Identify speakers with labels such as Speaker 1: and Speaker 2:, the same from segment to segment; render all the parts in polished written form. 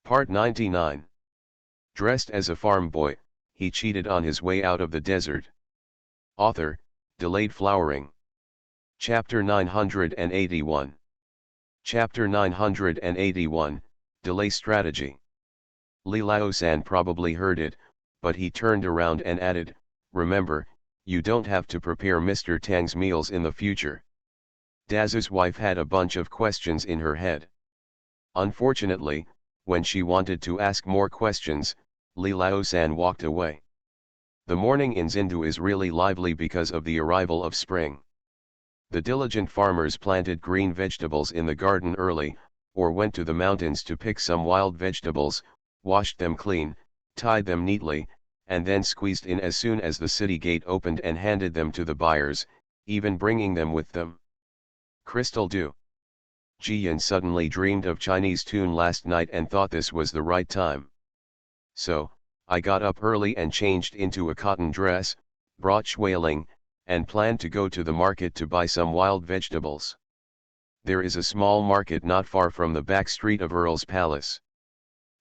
Speaker 1: Part 99. Dressed as a farm boy, he cheated on his way out of the desert. Author, Delayed Flowering. Chapter 981. Chapter 981, Delay Strategy. Li Lao-san probably heard it, but he turned around and added, "Remember, you don't have to prepare Mr. Tang's meals in the future." Dazu's wife had a bunch of questions in her head. Unfortunately, when she wanted to ask more questions, Li Lao-san walked away. The morning in Zindu is really lively because of the arrival of spring. The diligent farmers planted green vegetables in the garden early, or went to the mountains to pick some wild vegetables, washed them clean, tied them neatly, and then squeezed in as soon as the city gate opened and handed them to the buyers, even bringing them with them. Crystal dew. Jiyan suddenly dreamed of Chinese tune last night and thought this was the right time. So, I got up early and changed into a cotton dress, brought Shui Ling, and planned to go to the market to buy some wild vegetables. There is a small market not far from the back street of Earl's Palace.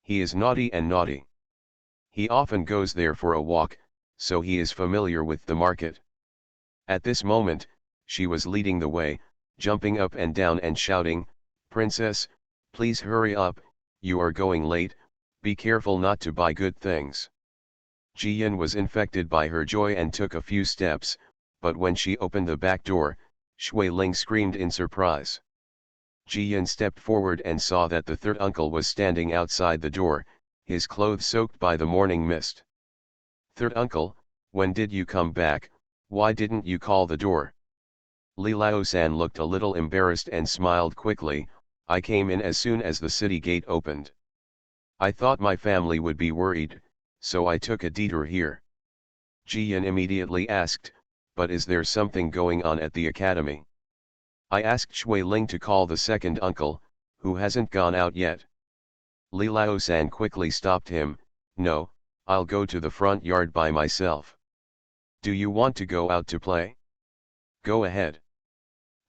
Speaker 1: He is naughty and naughty. He often goes there for a walk, so he is familiar with the market. At this moment, she was leading the way, jumping up and down and shouting, "Princess, please hurry up, you are going late, be careful not to buy good things." Jiyan was infected by her joy and took a few steps, but when she opened the back door, Shui Ling screamed in surprise. Jiyan stepped forward and saw that the third uncle was standing outside the door, his clothes soaked by the morning mist. "Third uncle, when did you come back? Why didn't you call the door?" Li Lao-san looked a little embarrassed and smiled quickly. "I came in as soon as the city gate opened. I thought my family would be worried, so I took a detour here." Jiyan immediately asked, "But is there something going on at the academy?" "I asked Shui Ling to call the second uncle, who hasn't gone out yet." Li Lao-san quickly stopped him. "No, I'll go to the front yard by myself." "Do you want to go out to play? Go ahead.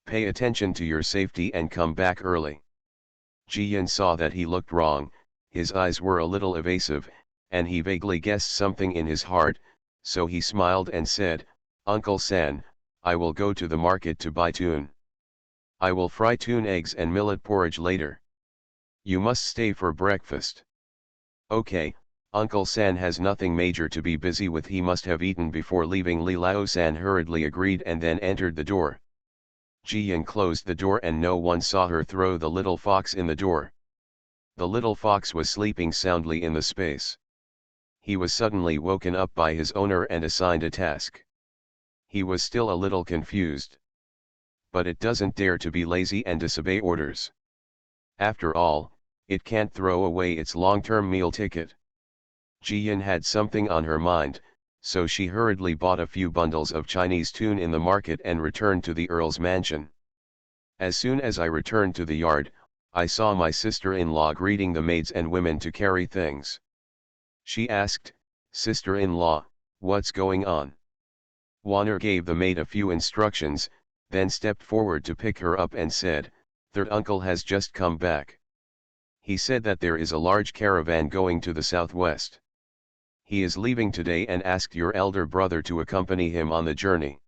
Speaker 1: Pay attention to your safety and come back early." Jiyan saw that he looked wrong, his eyes were a little evasive, and he vaguely guessed something in his heart, so he smiled and said, "Uncle San, I will go to the market to buy tune. I will fry tune eggs and millet porridge later. You must stay for breakfast." "Okay." Uncle San has nothing major to be busy with, he must have eaten before leaving. Li Lao-san hurriedly agreed and then entered the door. Jiyan closed the door and no one saw her throw the little fox in the door. The little fox was sleeping soundly in the space. He was suddenly woken up by his owner and assigned a task. He was still a little confused. But it doesn't dare to be lazy and disobey orders. After all, it can't throw away its long-term meal ticket. Jiyan had something on her mind, so she hurriedly bought a few bundles of Chinese tune in the market and returned to the Earl's mansion. "As soon as I returned to the yard, I saw my sister-in-law greeting the maids and women to carry things. She asked, 'Sister-in-law, what's going on?' Warner gave the maid a few instructions, then stepped forward to pick her up and said, 'Third uncle has just come back. He said that there is a large caravan going to the southwest. He is leaving today and asked your elder brother to accompany him on the journey.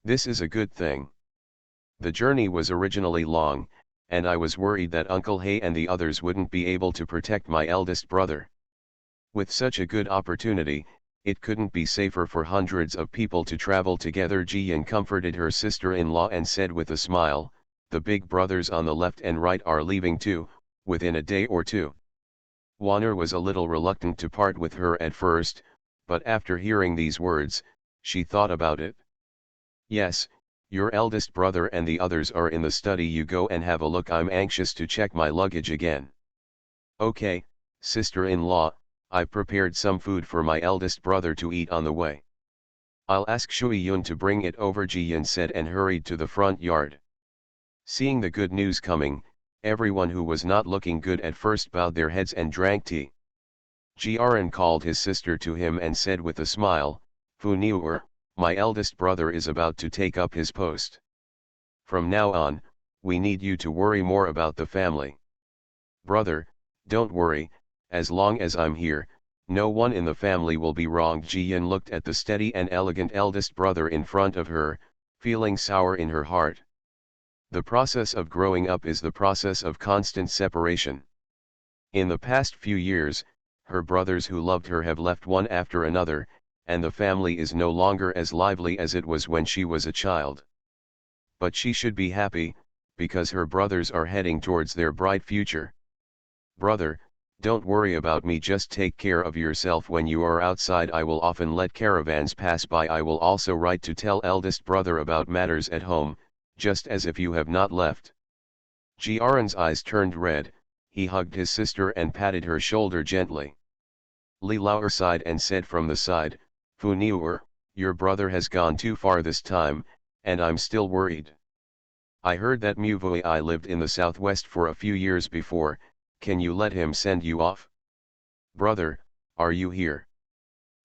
Speaker 1: This is a good thing. The journey was originally long, and I was worried that Uncle Hay and the others wouldn't be able to protect my eldest brother. With such a good opportunity, it couldn't be safer for hundreds of people to travel together." Jiyan comforted her sister-in-law and said with a smile, "The big brothers on the left and right are leaving too, within a day or two." Warner was a little reluctant to part with her at first, but after hearing these words, she thought about it. "Yes, your eldest brother and the others are in the study. You go and have a look. I'm anxious to check my luggage again." "Okay, sister-in-law, I've prepared some food for my eldest brother to eat on the way. I'll ask Shui Yun to bring it over," Jiyan said and hurried to the front yard. Seeing the good news coming, everyone who was not looking good at first bowed their heads and drank tea. Jiaran called his sister to him and said with a smile, "Fu Niuer, my eldest brother is about to take up his post. From now on, we need you to worry more about the family." "Brother, don't worry, as long as I'm here, no one in the family will be wronged. Ji-Yin looked at the steady and elegant eldest brother in front of her, feeling sour in her heart. The process of growing up is the process of constant separation. In the past few years, her brothers who loved her have left one after another, and the family is no longer as lively as it was when she was a child. But she should be happy, because her brothers are heading towards their bright future. Brother, don't worry about me, just take care of yourself. When you are outside, I will often let caravans pass by. I will also write to tell eldest brother about matters at home, just as if you have not left. Jiaren's eyes turned red. He hugged his sister and patted her shoulder gently. Li Laoer sighed and said from the side, Fu Niuer, your brother has gone too far this time, and I'm still worried. I heard that Mu Vui lived in the southwest for a few years before. Can you let him send you off? Brother, are you here?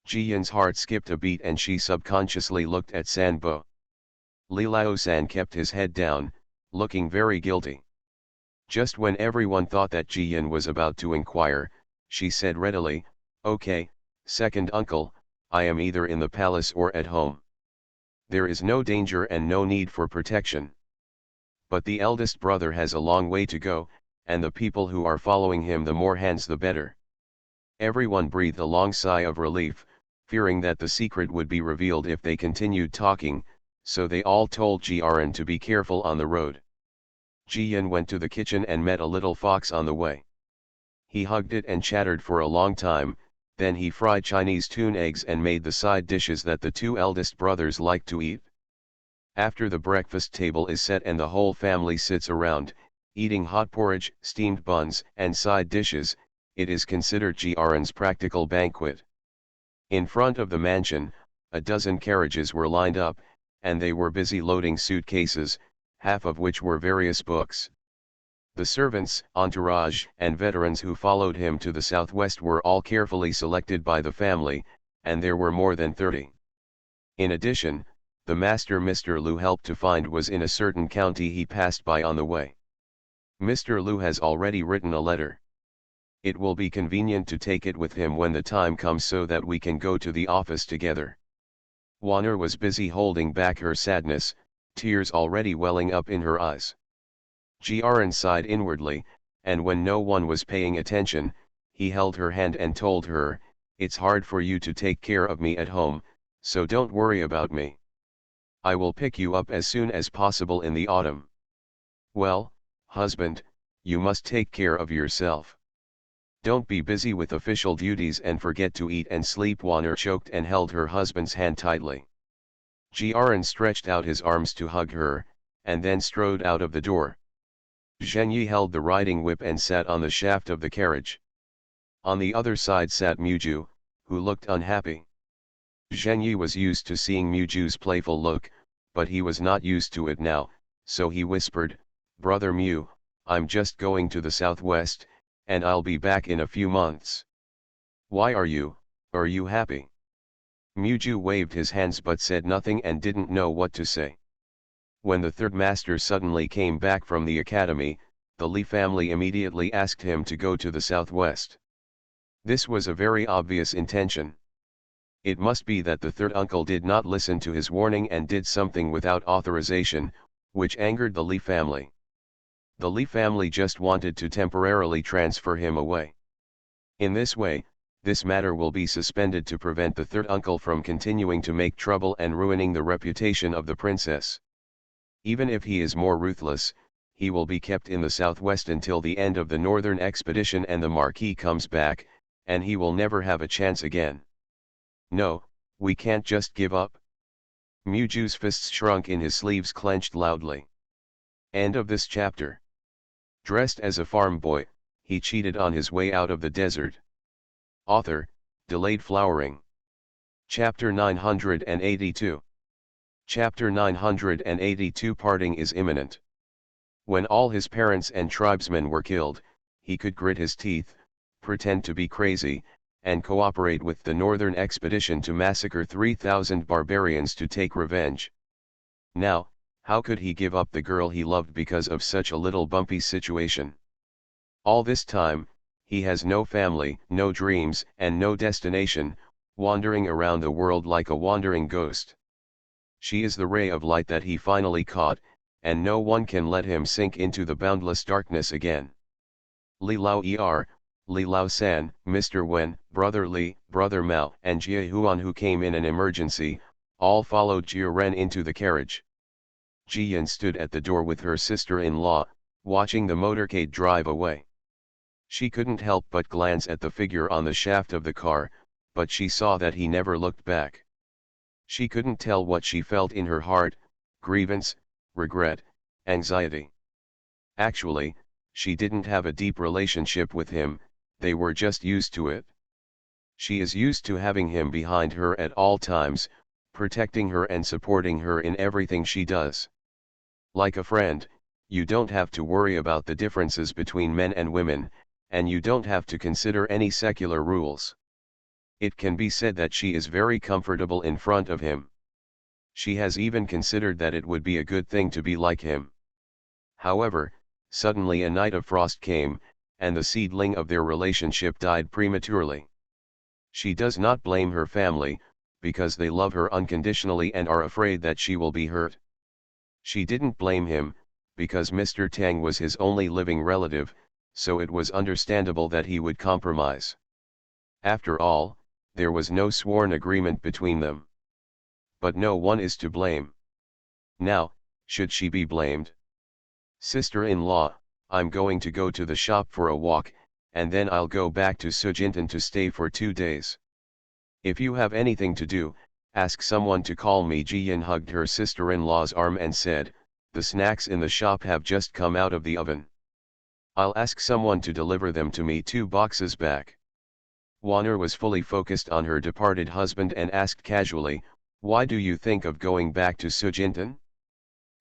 Speaker 1: Ji-Yin's heart skipped a beat and she subconsciously looked at Sanbo. Li Lao-san kept his head down, looking very guilty. Just when everyone thought that Ji-Yin was about to inquire, she said readily, Okay, second uncle, I am either in the palace or at home. There is no danger and no need for protection. But the eldest brother has a long way to go, and the people who are following him, the more hands the better. Everyone breathed a long sigh of relief, fearing that the secret would be revealed if they continued talking, so they all told Jiaren to be careful on the road. Ji-Yin went to the kitchen and met a little fox on the way. He hugged it and chattered for a long time, then he fried Chinese tuna eggs and made the side dishes that the two eldest brothers liked to eat. After the breakfast table is set and the whole family sits around, eating hot porridge, steamed buns, and side dishes, it is considered Jiaren's practical banquet. In front of the mansion, a dozen carriages were lined up, and they were busy loading suitcases, half of which were various books. The servants, entourage, and veterans who followed him to the southwest were all carefully selected by the family, and there were more than 30. In addition, the master Mr. Liu helped to find was in a certain county he passed by on the way. Mr. Liu has already written a letter. It will be convenient to take it with him when the time comes so that we can go to the office together. Wanner was busy holding back her sadness, tears already welling up in her eyes. Jiaren sighed inwardly, and when no one was paying attention, he held her hand and told her, It's hard for you to take care of me at home, so don't worry about me. I will pick you up as soon as possible in the autumn. Well, husband, you must take care of yourself. Don't be busy with official duties and forget to eat and sleep. Wanner choked and held her husband's hand tightly. Jiaren stretched out his arms to hug her, and then strode out of the door. Zhenyi held the riding whip and sat on the shaft of the carriage. On the other side sat Muju, who looked unhappy. Zhenyi was used to seeing Muju's playful look, but he was not used to it now, so he whispered, Brother Mu, I'm just going to the southwest, and I'll be back in a few months. Why are you happy? Muju waved his hands but said nothing and didn't know what to say. When the third master suddenly came back from the academy, the Li family immediately asked him to go to the southwest. This was a very obvious intention. It must be that the third uncle did not listen to his warning and did something without authorization, which angered the Li family. The Li family just wanted to temporarily transfer him away. In this way, this matter will be suspended to prevent the third uncle from continuing to make trouble and ruining the reputation of the princess. Even if he is more ruthless, he will be kept in the southwest until the end of the northern expedition and the Marquis comes back, and he will never have a chance again. No, we can't just give up. Muju's fists shrunk in his sleeves clenched loudly. End of this chapter. Dressed as a farm boy, he cheated on his way out of the desert. Author, Delayed Flowering. Chapter 982. Chapter 982. Parting is imminent. When all his parents and tribesmen were killed, he could grit his teeth, pretend to be crazy, and cooperate with the northern expedition to massacre 3,000 barbarians to take revenge. Now, how could he give up the girl he loved because of such a little bumpy situation? All this time, he has no family, no dreams, and no destination, wandering around the world like a wandering ghost. She is the ray of light that he finally caught, and no one can let him sink into the boundless darkness again. Li Lao Li Lao San, Mr. Wen, Brother Li, Brother Mao, and Jia Huan, who came in an emergency, all followed Jia Ren into the carriage. Ji Yan stood at the door with her sister-in-law, watching the motorcade drive away. She couldn't help but glance at the figure on the shaft of the car, but she saw that he never looked back. She couldn't tell what she felt in her heart: grievance, regret, anxiety. Actually, she didn't have a deep relationship with him, they were just used to it. She is used to having him behind her at all times, protecting her and supporting her in everything she does. Like a friend, you don't have to worry about the differences between men and women, and you don't have to consider any secular rules. It can be said that she is very comfortable in front of him. She has even considered that it would be a good thing to be like him. However, suddenly a night of frost came, and the seedling of their relationship died prematurely. She does not blame her family, because they love her unconditionally and are afraid that she will be hurt. She didn't blame him, because Mr. Tang was his only living relative, so it was understandable that he would compromise. After all, there was no sworn agreement between them. But no one is to blame. Now, should she be blamed? Sister-in-law, I'm going to go to the shop for a walk, and then I'll go back to Sujintan to stay for 2 days. If you have anything to do, ask someone to call me. Ji Yan hugged her sister-in-law's arm and said, the snacks in the shop have just come out of the oven. I'll ask someone to deliver them to me 2 boxes back. Wanner was fully focused on her departed husband and asked casually, why do you think of going back to Sujintan?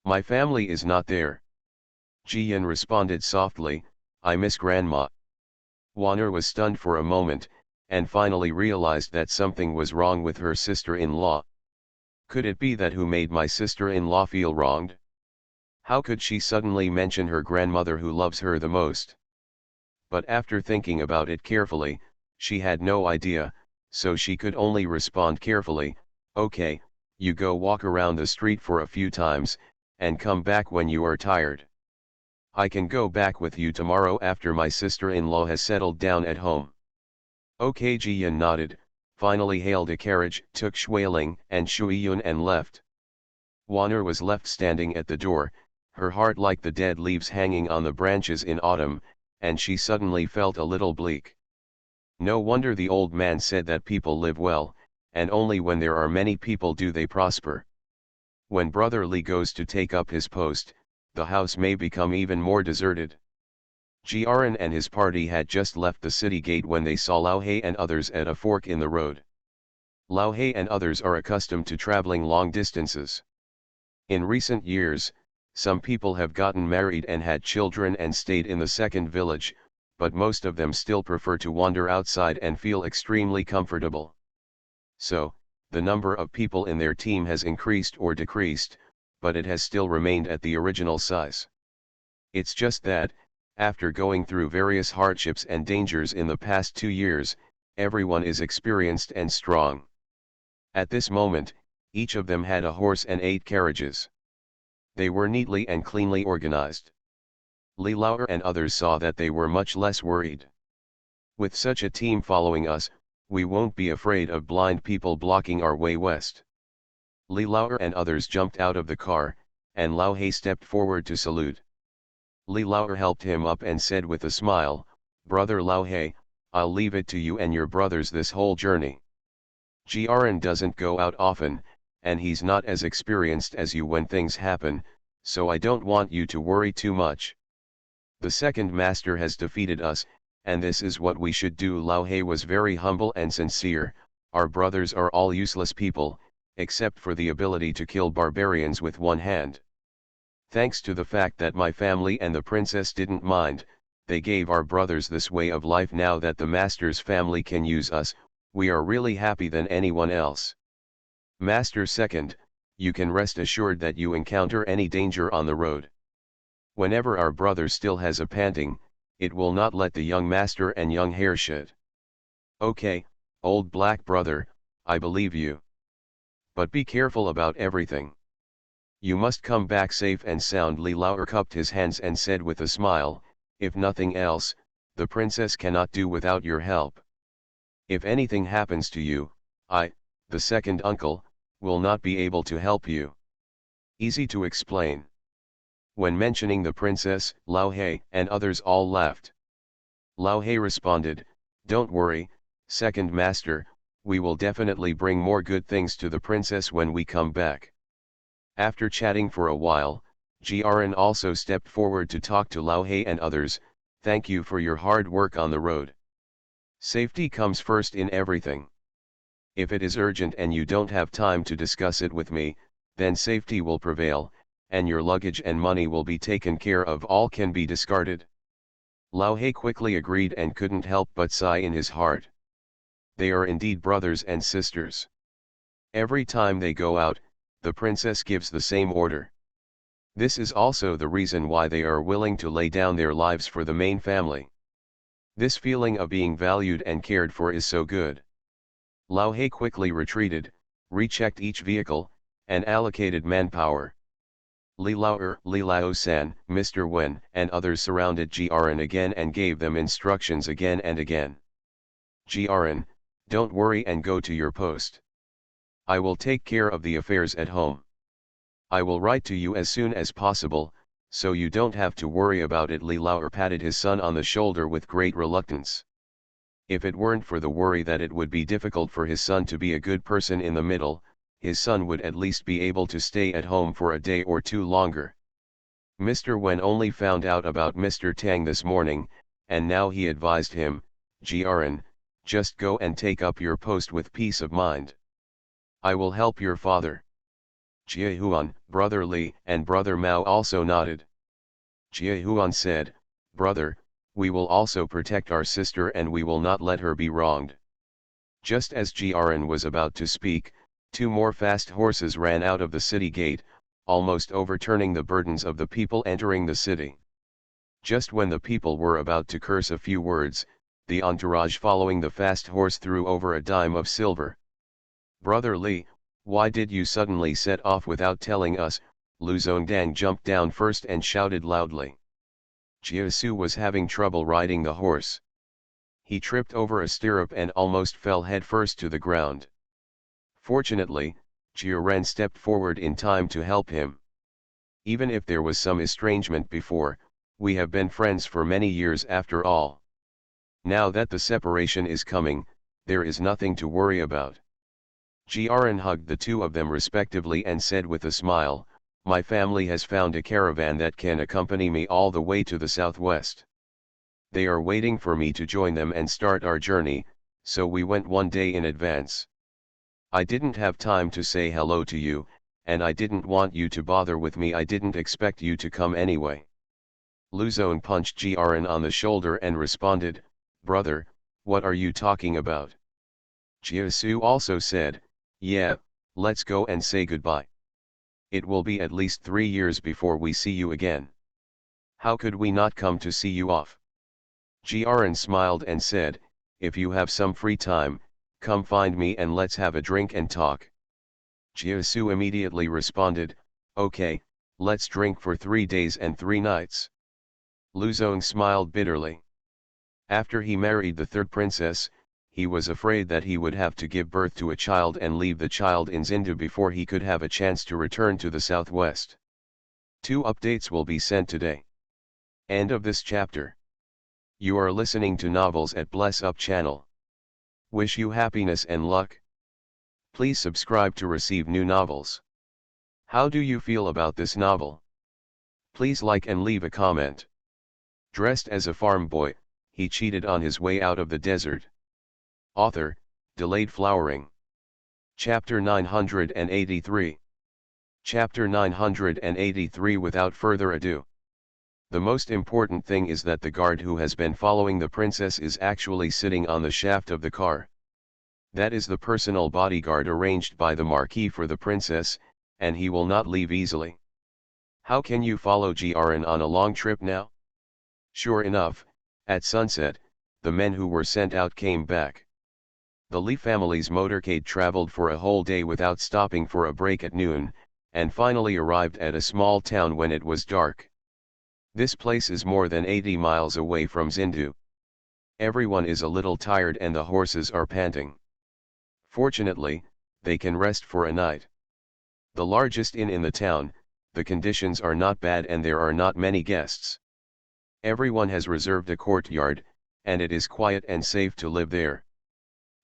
Speaker 1: My family is not there. Ji Yan responded softly, I miss Grandma. Wanner was stunned for a moment, and finally realized that something was wrong with her sister-in-law. Could it be that who made my sister-in-law feel wronged? How could she suddenly mention her grandmother who loves her the most? But after thinking about it carefully, she had no idea, so she could only respond carefully, okay, you go walk around the street for a few times, and come back when you are tired. I can go back with you tomorrow after my sister-in-law has settled down at home. Okay. Ji Yan nodded, finally hailed a carriage, took Shuiling and Shuiyun and left. Wanner was left standing at the door, her heart like the dead leaves hanging on the branches in autumn, and she suddenly felt a little bleak. No wonder the old man said that people live well, and only when there are many people do they prosper. When Brother Li goes to take up his post, the house may become even more deserted. Jiaran and his party had just left the city gate when they saw Lao He and others at a fork in the road. Lao He and others are accustomed to traveling long distances. In recent years, some people have gotten married and had children and stayed in the second village, but most of them still prefer to wander outside and feel extremely comfortable. So, the number of people in their team has increased or decreased, but it has still remained at the original size. It's just that, after going through various hardships and dangers in the past 2 years, everyone is experienced and strong. At this moment, each of them had a horse and 8 carriages. They were neatly and cleanly organized. Li Lauer and others saw that they were much less worried. With such a team following us, we won't be afraid of blind people blocking our way west. Li Lauer and others jumped out of the car, and Lao He stepped forward to salute. Li Lauer helped him up and said with a smile, Brother Lao He, I'll leave it to you and your brothers this whole journey. Jiaran doesn't go out often, and he's not as experienced as you when things happen, so I don't want you to worry too much. The second master has defeated us, and this is what we should do. Lao He was very humble and sincere. Our brothers are all useless people, except for the ability to kill barbarians with one hand. Thanks to the fact that my family and the princess didn't mind, they gave our brothers this way of life. Now that the master's family can use us, we are really happy than anyone else. Master second, you can rest assured that you encounter any danger on the road. Whenever our brother still has a panting, it will not let the young master and young hare shed. Okay, old black brother, I believe you. But be careful about everything. You must come back safe and sound. Li Lao cupped his hands and said with a smile, if nothing else, the princess cannot do without your help. If anything happens to you, I, the second uncle, will not be able to help you. Easy to explain. When mentioning the princess, Lao He and others all laughed. Lao He responded, don't worry, second master, we will definitely bring more good things to the princess when we come back. After chatting for a while, Jiaran also stepped forward to talk to Lao He and others. Thank you for your hard work on the road. Safety comes first in everything. If it is urgent and you don't have time to discuss it with me, then safety will prevail, and your luggage and money will be taken care of. All can be discarded. Lao He quickly agreed and couldn't help but sigh in his heart. They are indeed brothers and sisters. Every time they go out, the princess gives the same order. This is also the reason why they are willing to lay down their lives for the main family. This feeling of being valued and cared for is so good. Lao He quickly retreated, rechecked each vehicle, and allocated manpower. Li Lao-san, Mr. Wen, and others surrounded Jiaran again and gave them instructions again and again. Jiaran, don't worry and go to your post. I will take care of the affairs at home. I will write to you as soon as possible, so you don't have to worry about it. Li Lao patted his son on the shoulder with great reluctance. If it weren't for the worry that it would be difficult for his son to be a good person in the middle, his son would at least be able to stay at home for a day or two longer. Mr. Wen only found out about Mr. Tang this morning, and now he advised him, Jiaran, just go and take up your post with peace of mind. I will help your father. Jie Huan, Brother Li, and Brother Mao also nodded. Jie Huan said, Brother, we will also protect our sister and we will not let her be wronged. Just as Jiaran was about to speak, two more fast horses ran out of the city gate, almost overturning the burdens of the people entering the city. Just when the people were about to curse a few words, the entourage following the fast horse threw over a dime of silver. Brother Li, why did you suddenly set off without telling us? Lu Zongdang jumped down first and shouted loudly. Jiasu was having trouble riding the horse. He tripped over a stirrup and almost fell headfirst to the ground. Fortunately, Jiaran stepped forward in time to help him. Even if there was some estrangement before, we have been friends for many years after all. Now that the separation is coming, there is nothing to worry about. Jiaran hugged the two of them respectively and said with a smile, my family has found a caravan that can accompany me all the way to the southwest. They are waiting for me to join them and start our journey, so we went one day in advance. I didn't have time to say hello to you, and I didn't want you to bother with me. I didn't expect you to come anyway. Luzon punched Jiaran on the shoulder and responded, Brother, what are you talking about? Jiasu also said, yeah, let's go and say goodbye. It will be at least 3 years before we see you again. How could we not come to see you off? Jiaran smiled and said, if you have some free time, come find me and let's have a drink and talk. Jiasu immediately responded, okay, let's drink for 3 days and 3 nights. Luzon smiled bitterly. After he married the third princess, he was afraid that he would have to give birth to a child and leave the child in Zindu before he could have a chance to return to the southwest. 2 updates will be sent today. End of this chapter. You are listening to Novels at Bless Up channel. Wish you happiness and luck. Please subscribe to receive new novels. How do you feel about this novel? Please like and leave a comment. Dressed as a farm boy, he cheated on his way out of the desert. Author, Delayed Flowering. Chapter 983. Chapter 983. Without further ado. The most important thing is that the guard who has been following the princess is actually sitting on the shaft of the car. That is the personal bodyguard arranged by the Marquis for the princess, and he will not leave easily. How can you follow Jiaran on a long trip now? Sure enough, At sunset, the men who were sent out came back. The Li family's motorcade traveled for a whole day without stopping for a break at noon, and finally arrived at a small town when it was dark. This place is more than 80 miles away from Zindu. Everyone is a little tired and the horses are panting. Fortunately, they can rest for a night. The largest inn in the town, the conditions are not bad and there are not many guests. Everyone has reserved a courtyard, and it is quiet and safe to live there.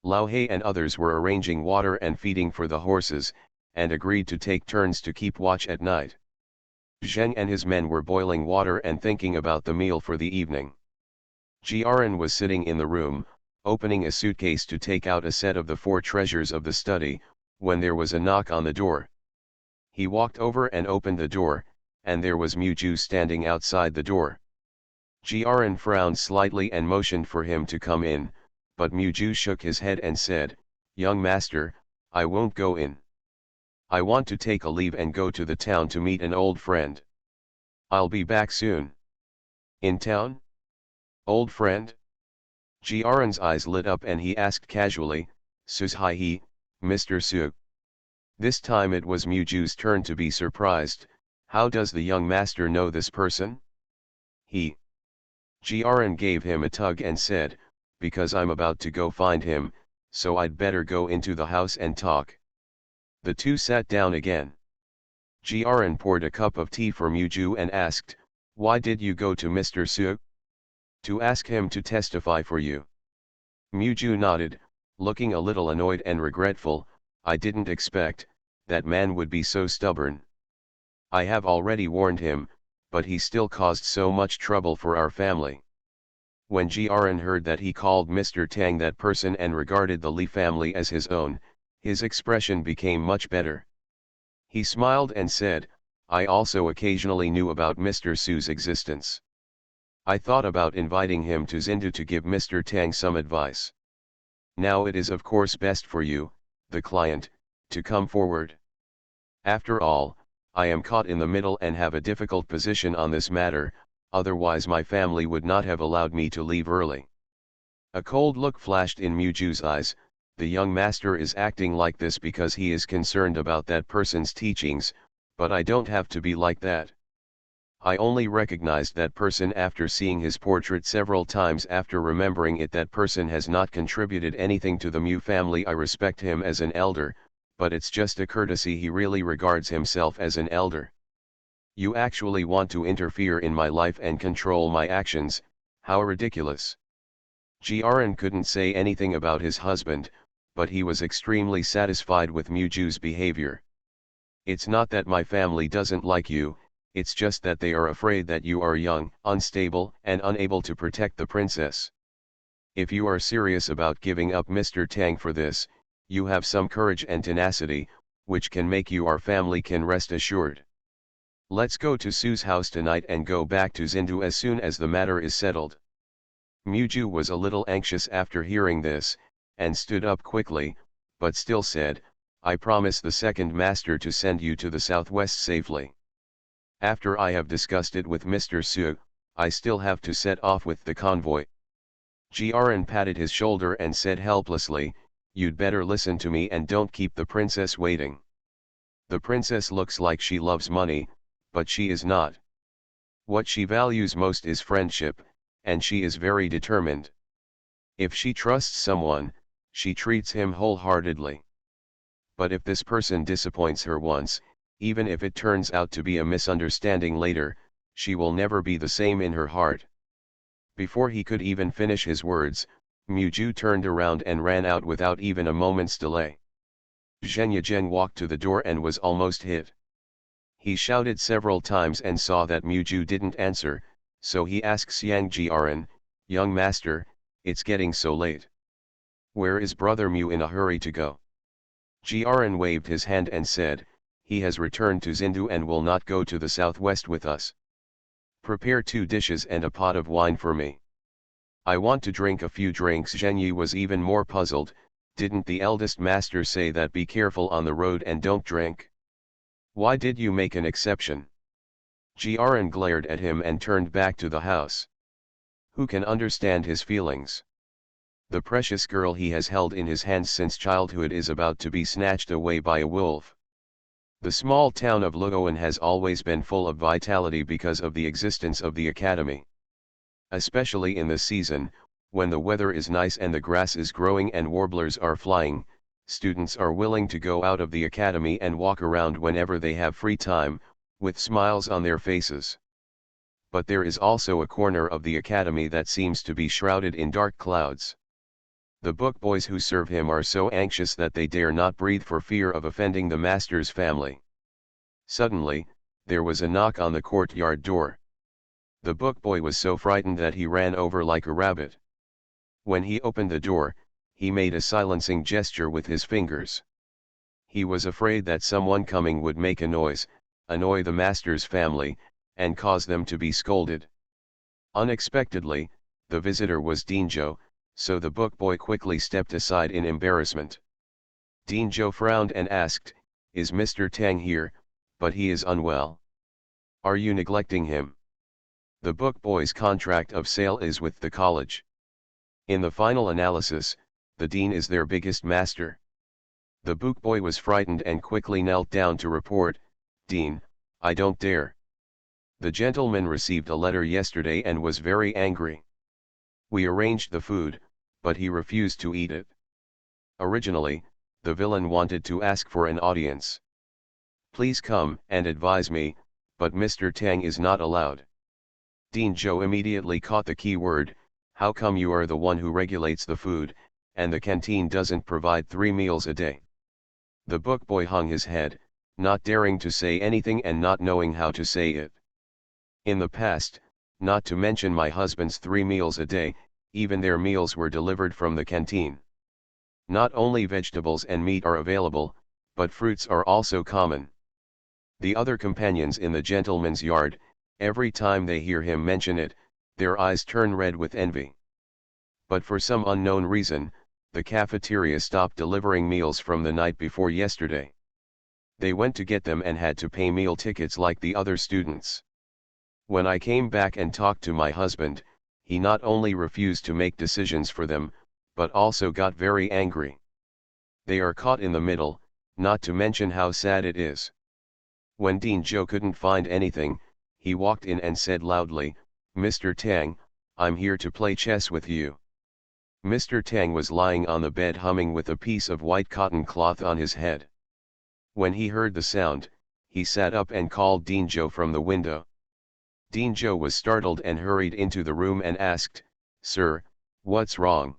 Speaker 1: Lao He and others were arranging water and feeding for the horses, and agreed to take turns to keep watch at night. Zheng and his men were boiling water and thinking about the meal for the evening. Jiaren was sitting in the room, opening a suitcase to take out a set of the 4 treasures of the study, when there was a knock on the door. He walked over and opened the door, and there was Muju standing outside the door. Jiaren frowned slightly and motioned for him to come in, but Muju shook his head and said, "Young master, I won't go in. I want to take a leave and go to the town to meet an old friend. I'll be back soon." "In town? Old friend?" Jiaren's eyes lit up and he asked casually, "Suzhai, Mr. Su?" This time it was Muju's turn to be surprised. "How does the young master know this person?" Jiaren gave him a tug and said, "Because I'm about to go find him, so I'd better go into the house and talk." The two sat down again. Jiaren poured a cup of tea for Muju and asked, "Why did you go to Mr. Su?" "To ask him to testify for you." Muju nodded, looking a little annoyed and regretful. "I didn't expect that man would be so stubborn. I have already warned him, but he still caused so much trouble for our family." When Jiaren heard that he called Mr. Tang that person and regarded the Li family as his own, his expression became much better. He smiled and said, "I also occasionally knew about Mr. Su's existence. I thought about inviting him to Zindu to give Mr. Tang some advice. Now it is of course best for you, the client, to come forward. After all, I am caught in the middle and have a difficult position on this matter, otherwise my family would not have allowed me to leave early." A cold look flashed in Muju's eyes. The young master is acting like this because he is concerned about that person's teachings, but I don't have to be like that. I only recognized that person after seeing his portrait several times. After remembering it, that person has not contributed anything to the Mu family. I respect him as an elder, but it's just a courtesy. He really regards himself as an elder. You actually want to interfere in my life and control my actions. How ridiculous." Jiaren couldn't say anything about his husband, but he was extremely satisfied with Muju's behavior. "It's not that my family doesn't like you, it's just that they are afraid that you are young, unstable, and unable to protect the princess. If you are serious about giving up Mr. Tang for this, you have some courage and tenacity, which can make you our family can rest assured. Let's go to Su's house tonight and go back to Zindu as soon as the matter is settled." Muju was a little anxious after hearing this, and stood up quickly, but still said, "I promise the second master to send you to the southwest safely. After I have discussed it with Mr. Su, I still have to set off with the convoy." Jiaren patted his shoulder and said helplessly, "You'd better listen to me and don't keep the princess waiting. The princess looks like she loves money, but she is not. What she values most is friendship, and she is very determined. If she trusts someone, she treats him wholeheartedly. But if this person disappoints her once, even if it turns out to be a misunderstanding later, she will never be the same in her heart." Before he could even finish his words, Muju turned around and ran out without even a moment's delay. Zheng Yizheng walked to the door and was almost hit. He shouted several times and saw that Muju didn't answer, so he asked Xiang Jiaren, "Young master, it's getting so late. Where is brother Mu in a hurry to go?" Jiaren waved his hand and said, "He has returned to Zindu and will not go to the southwest with us. Prepare 2 dishes and a pot of wine for me. I want to drink a few drinks." Zheng Yi was even more puzzled. Didn't the eldest master say that be careful on the road and don't drink? Why did you make an exception? Jiaren glared at him and turned back to the house. Who can understand his feelings? The precious girl he has held in his hands since childhood is about to be snatched away by a wolf. The small town of Luoan has always been full of vitality because of the existence of the academy. Especially in the season, when the weather is nice and the grass is growing and warblers are flying, students are willing to go out of the academy and walk around whenever they have free time, with smiles on their faces. But there is also a corner of the academy that seems to be shrouded in dark clouds. The book boys who serve him are so anxious that they dare not breathe for fear of offending the master's family. Suddenly, there was a knock on the courtyard door. The book boy was so frightened that he ran over like a rabbit. When he opened the door, he made a silencing gesture with his fingers. He was afraid that someone coming would make a noise, annoy the master's family, and cause them to be scolded. Unexpectedly, the visitor was Dinjo, so the book boy quickly stepped aside in embarrassment. Dinjo frowned and asked, "Is Mr. Tang here? But he is unwell. Are you neglecting him?" The book boy's contract of sale is with the college. In the final analysis, the dean is their biggest master. The book boy was frightened and quickly knelt down to report, "Dean, I don't dare. The gentleman received a letter yesterday and was very angry. We arranged the food, but he refused to eat it. Originally, the villain wanted to ask for an audience. Please come and advise me, but Mr. Tang is not allowed." Dean Zhou immediately caught the key word. "How come you are the one who regulates the food, and the canteen doesn't provide 3 meals a day?" The book boy hung his head, not daring to say anything and not knowing how to say it. "In the past, not to mention my husband's 3 meals a day, even their meals were delivered from the canteen. Not only vegetables and meat are available, but fruits are also common." The other companions in the gentleman's yard, every time they hear him mention it, their eyes turn red with envy. But for some unknown reason, the cafeteria stopped delivering meals from the night before yesterday. They went to get them and had to pay meal tickets like the other students. When I came back and talked to my husband, he not only refused to make decisions for them, but also got very angry. They are caught in the middle, not to mention how sad it is. When Dean Zhou couldn't find anything, he walked in and said loudly, "Mr. Tang, I'm here to play chess with you." Mr. Tang was lying on the bed humming with a piece of white cotton cloth on his head. When he heard the sound, he sat up and called Dean Zhou from the window. Dean Zhou was startled and hurried into the room and asked, "Sir, what's wrong?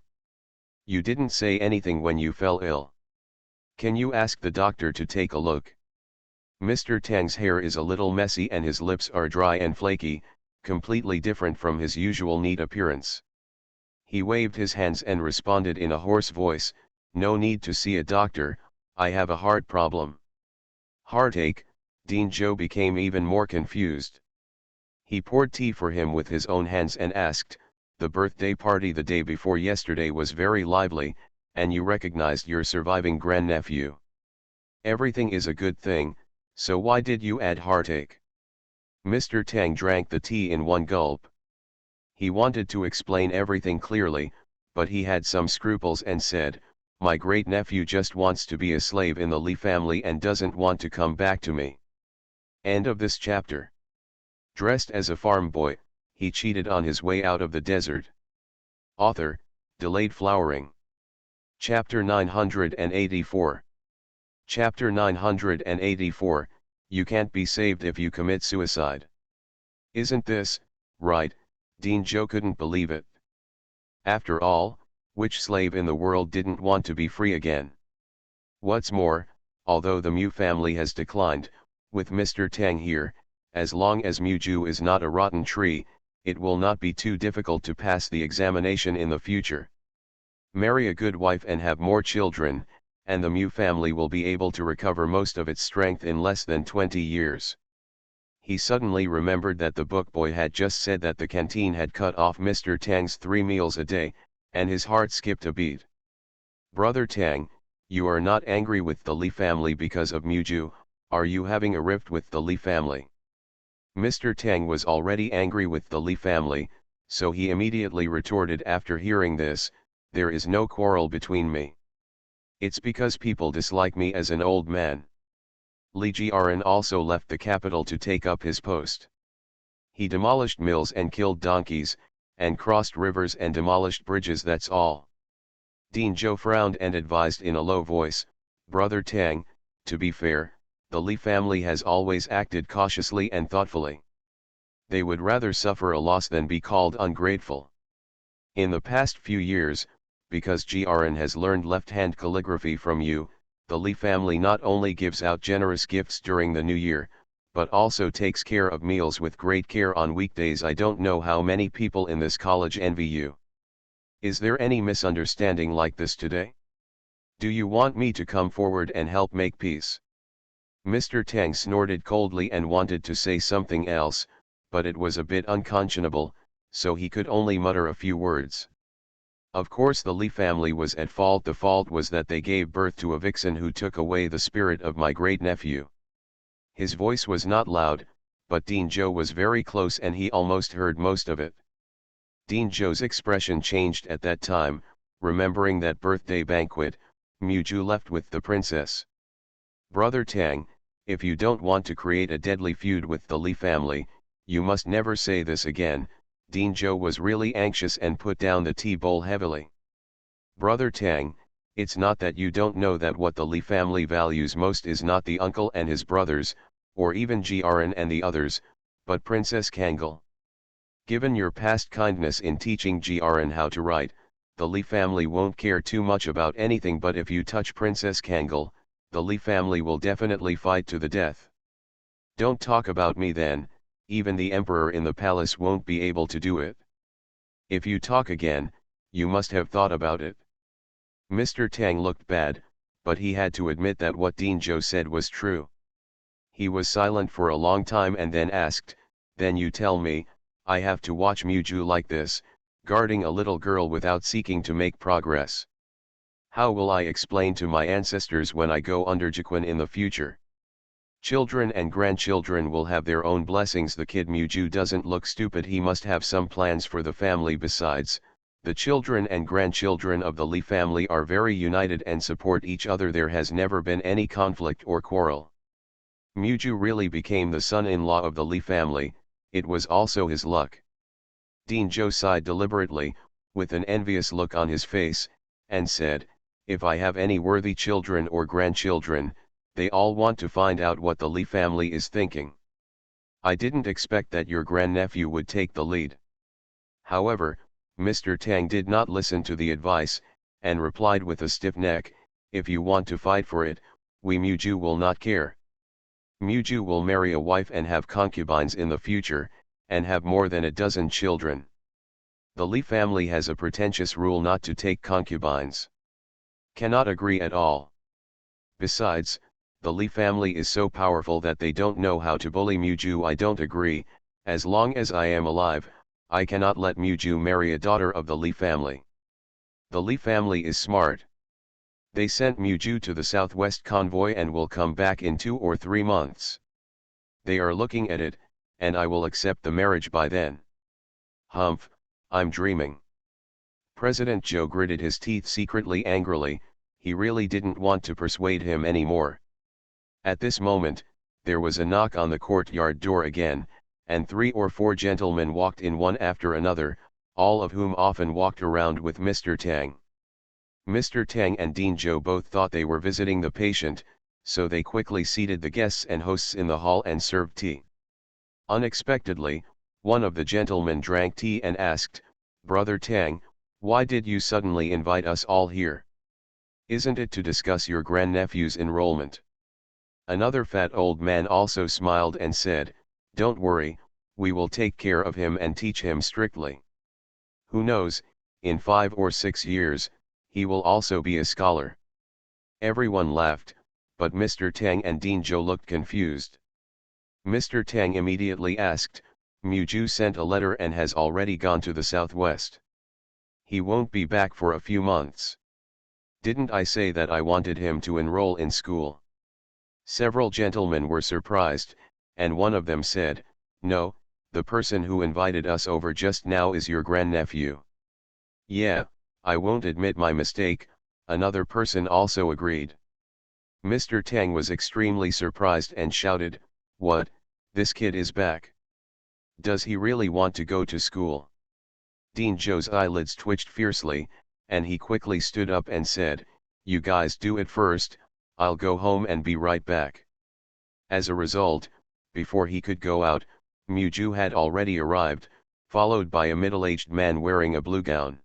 Speaker 1: You didn't say anything when you fell ill. Can you ask the doctor to take a look?" Mr. Tang's hair is a little messy and his lips are dry and flaky, completely different from his usual neat appearance. He waved his hands and responded in a hoarse voice, "No need to see a doctor, I have a heart problem." Heartache? Dean Zhou became even more confused. He poured tea for him with his own hands and asked, "The birthday party the day before yesterday was very lively, and you recognized your surviving grandnephew. Everything is a good thing, so why did you add heartache?" Mr. Tang drank the tea in one gulp. He wanted to explain everything clearly, but he had some scruples and said, "My great-nephew just wants to be a slave in the Li family and doesn't want to come back to me." End of this chapter. Dressed as a farm boy, he cheated on his way out of the desert. Author, Delayed Flowering. Chapter 984. Chapter 984, You Can't Be Saved If You Commit Suicide. Isn't this right? Dean Zhou couldn't believe it. After all, which slave in the world didn't want to be free again? What's more, although the Mu family has declined, with Mr. Tang here, as long as Muju is not a rotten tree, it will not be too difficult to pass the examination in the future. Marry a good wife and have more children, and the Mu family will be able to recover most of its strength in less than 20 years. He suddenly remembered that the book boy had just said that the canteen had cut off Mr. Tang's 3 meals a day, and his heart skipped a beat. "Brother Tang, you are not angry with the Li family because of Muju, are you having a rift with the Li family?" Mr. Tang was already angry with the Li family, So he immediately retorted after hearing this, "There is no quarrel between me. It's because people dislike me as an old man." Li Jiaran also left the capital to take up his post. He demolished mills and killed donkeys, and crossed rivers and demolished bridges, that's all. Dean Zhou frowned and advised in a low voice, "Brother Tang, to be fair, the Li family has always acted cautiously and thoughtfully. They would rather suffer a loss than be called ungrateful. In the past few years, because Jiaran has learned left-hand calligraphy from you, the Li family not only gives out generous gifts during the new year, but also takes care of meals with great care on weekdays. I don't know how many people in this college envy you. Is there any misunderstanding like this today? Do you want me to come forward and help make peace?" Mr. Tang snorted coldly and wanted to say something else, but it was a bit unconscionable, so he could only mutter a few words. Of course the Li family was at fault. The fault was that they gave birth to a vixen who took away the spirit of my great-nephew. His voice was not loud, but Dean Zhou was very close and he almost heard most of it. Dean Zhou's expression changed at that time. Remembering that birthday banquet, Muju left with the princess. "Brother Tang, if you don't want to create a deadly feud with the Li family, you must never say this again." Dean Zhou was really anxious and put down the tea bowl heavily. "Brother Tang, it's not that you don't know that what the Li family values most is not the uncle and his brothers, or even Jiaran and the others, but Princess Kangol. Given your past kindness in teaching Jiaran how to write, the Li family won't care too much about anything, but if you touch Princess Kangol, the Li family will definitely fight to the death. Don't talk about me then, even the emperor in the palace won't be able to do it. If you talk again, you must have thought about it." Mr. Tang looked bad, but he had to admit that what Dean Zhou said was true. He was silent for a long time and then asked, "Then you tell me, I have to watch Muju like this, guarding a little girl without seeking to make progress? How will I explain to my ancestors when I go under Jiquan in the future? Children and grandchildren will have their own blessings. The kid Muju doesn't look stupid. He must have some plans for the family. Besides, the children and grandchildren of the Li family are very united and support each other. There has never been any conflict or quarrel. Muju really became the son-in-law of the Li family. It was also his luck." Dean Zhou sighed deliberately, with an envious look on his face, and said, "If I have any worthy children or grandchildren, they all want to find out what the Li family is thinking. I didn't expect that your grandnephew would take the lead." However, Mr. Tang did not listen to the advice, and replied with a stiff neck, "If you want to fight for it, we Muju will not care. Muju will marry a wife and have concubines in the future, and have more than a dozen children. The Li family has a pretentious rule not to take concubines. Cannot agree at all. Besides, the Li family is so powerful that they don't know how to bully Muju. I don't agree. As long as I am alive, I cannot let Muju marry a daughter of the Li family. The Li family is smart. They sent Muju to the southwest convoy and will come back in 2 or 3 months. They are looking at it, and I will accept the marriage by then." "Humph, I'm dreaming." President Zhou gritted his teeth secretly angrily. He really didn't want to persuade him anymore. At this moment, there was a knock on the courtyard door again, and 3 or 4 gentlemen walked in one after another, all of whom often walked around with Mr. Tang. Mr. Tang and Dean Zhou both thought they were visiting the patient, so they quickly seated the guests and hosts in the hall and served tea. Unexpectedly, one of the gentlemen drank tea and asked, "Brother Tang, why did you suddenly invite us all here? Isn't it to discuss your grandnephew's enrollment?" Another fat old man also smiled and said, "Don't worry, we will take care of him and teach him strictly. Who knows, in 5 or 6 years, he will also be a scholar." Everyone laughed, but Mr. Tang and Dean Zhou looked confused. Mr. Tang immediately asked, "Muju sent a letter and has already gone to the southwest. He won't be back for a few months. Didn't I say that I wanted him to enroll in school?" Several gentlemen were surprised, and one of them said, "No, the person who invited us over just now is your grandnephew. Yeah, I won't admit my mistake, another person also agreed. Mr. Tang was extremely surprised and shouted, "What, this kid is back? Does he really want to go to school?" Dean Zhou's eyelids twitched fiercely, and he quickly stood up and said, "You guys do it first, I'll go home and be right back." As a result, before he could go out, Muju had already arrived, followed by a middle-aged man wearing a blue gown.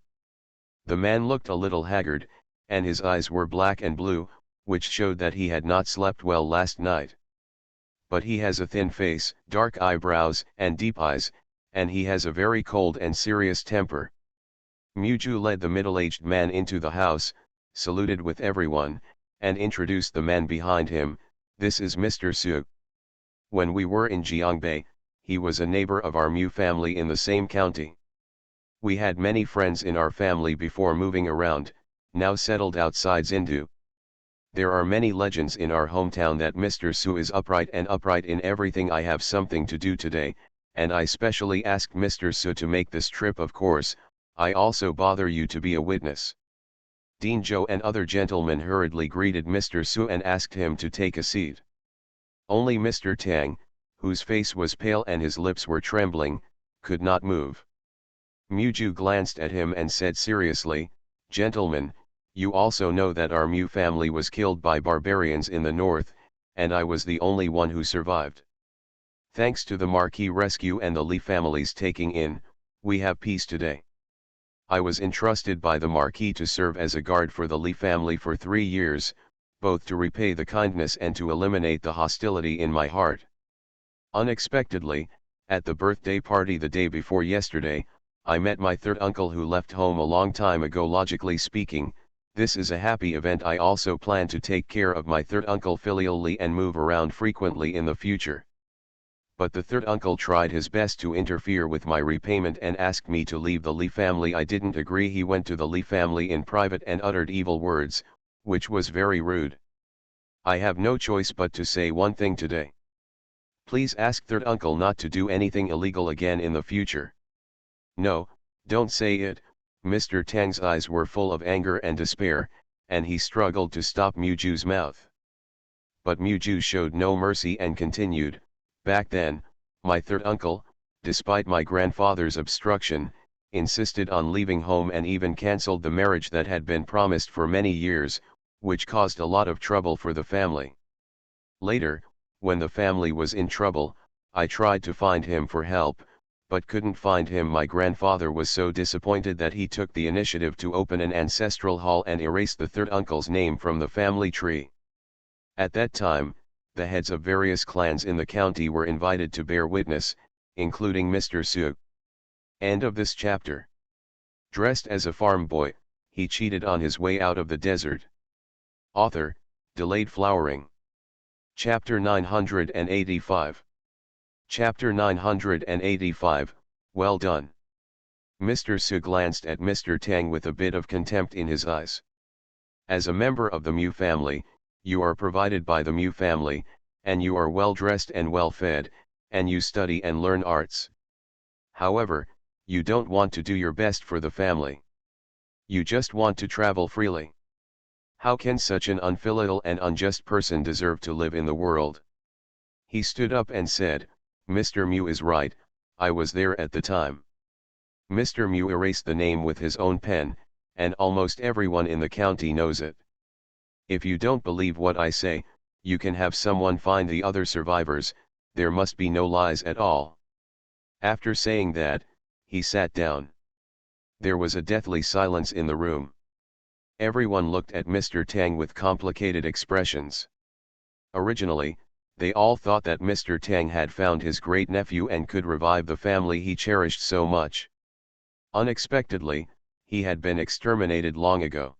Speaker 1: The man looked a little haggard, and his eyes were black and blue, which showed that he had not slept well last night. But he has a thin face, dark eyebrows, and deep eyes, and he has a very cold and serious temper. Muju led the middle-aged man into the house, saluted with everyone, and introduced the man behind him. "This is Mr. Su. When we were in Jiangbei, he was a neighbor of our Mu family in the same county. We had many friends in our family before moving around, now settled outside Zindu. There are many legends in our hometown that Mr. Su is upright and upright in everything. I have something to do today, and I specially asked Mr. Su to make this trip. Of course, I also bother you to be a witness." Dean Zhou and other gentlemen hurriedly greeted Mr. Su and asked him to take a seat. Only Mr. Tang, whose face was pale and his lips were trembling, could not move. Muju glanced at him and said seriously, "Gentlemen, you also know that our Mu family was killed by barbarians in the north, and I was the only one who survived. Thanks to the Marquis rescue and the Li family's taking in, we have peace today. I was entrusted by the Marquis to serve as a guard for the Li family for 3 years, both to repay the kindness and to eliminate the hostility in my heart. Unexpectedly, at the birthday party the day before yesterday, I met my third uncle who left home a long time ago. Logically speaking, this is a happy event. I also plan to take care of my third uncle filially and move around frequently in the future. But the third uncle tried his best to interfere with my repayment and asked me to leave the Li family. I didn't agree. He went to the Li family in private and uttered evil words, which was very rude. I have no choice but to say one thing today. Please ask third uncle not to do anything illegal again in the future." "No, don't say it." Mr. Tang's eyes were full of anger and despair, and he struggled to stop Muju's mouth. But Muju showed no mercy and continued, "Back then, my third uncle, despite my grandfather's obstruction, insisted on leaving home and even cancelled the marriage that had been promised for many years, which caused a lot of trouble for the family. Later, when the family was in trouble, I tried to find him for help, but couldn't find him. My grandfather was so disappointed that he took the initiative to open an ancestral hall and erase the third uncle's name from the family tree. At that time, the heads of various clans in the county were invited to bear witness, including Mr. Su. End of this chapter. Dressed as a farm boy, he cheated on his way out of the desert. Author, Delayed Flowering. Chapter 985. Chapter 985, Well done. Mr. Su glanced at Mr. Tang with a bit of contempt in his eyes. As a member of the Mu family, you are provided by the Mu family, and you are well dressed and well fed, and you study and learn arts. However, you don't want to do your best for the family. You just want to travel freely. How can such an unfilial and unjust person deserve to live in the world?" He stood up and said, "Mr. Mu is right, I was there at the time." Mr. Mu erased the name with his own pen, and almost everyone in the county knows it. If you don't believe what I say, you can have someone find the other survivors. There must be no lies at all. After saying that, he sat down. There was a deathly silence in the room. Everyone looked at Mr. Tang with complicated expressions. Originally, they all thought that Mr. Tang had found his great-nephew and could revive the family he cherished so much. Unexpectedly, he had been exterminated long ago.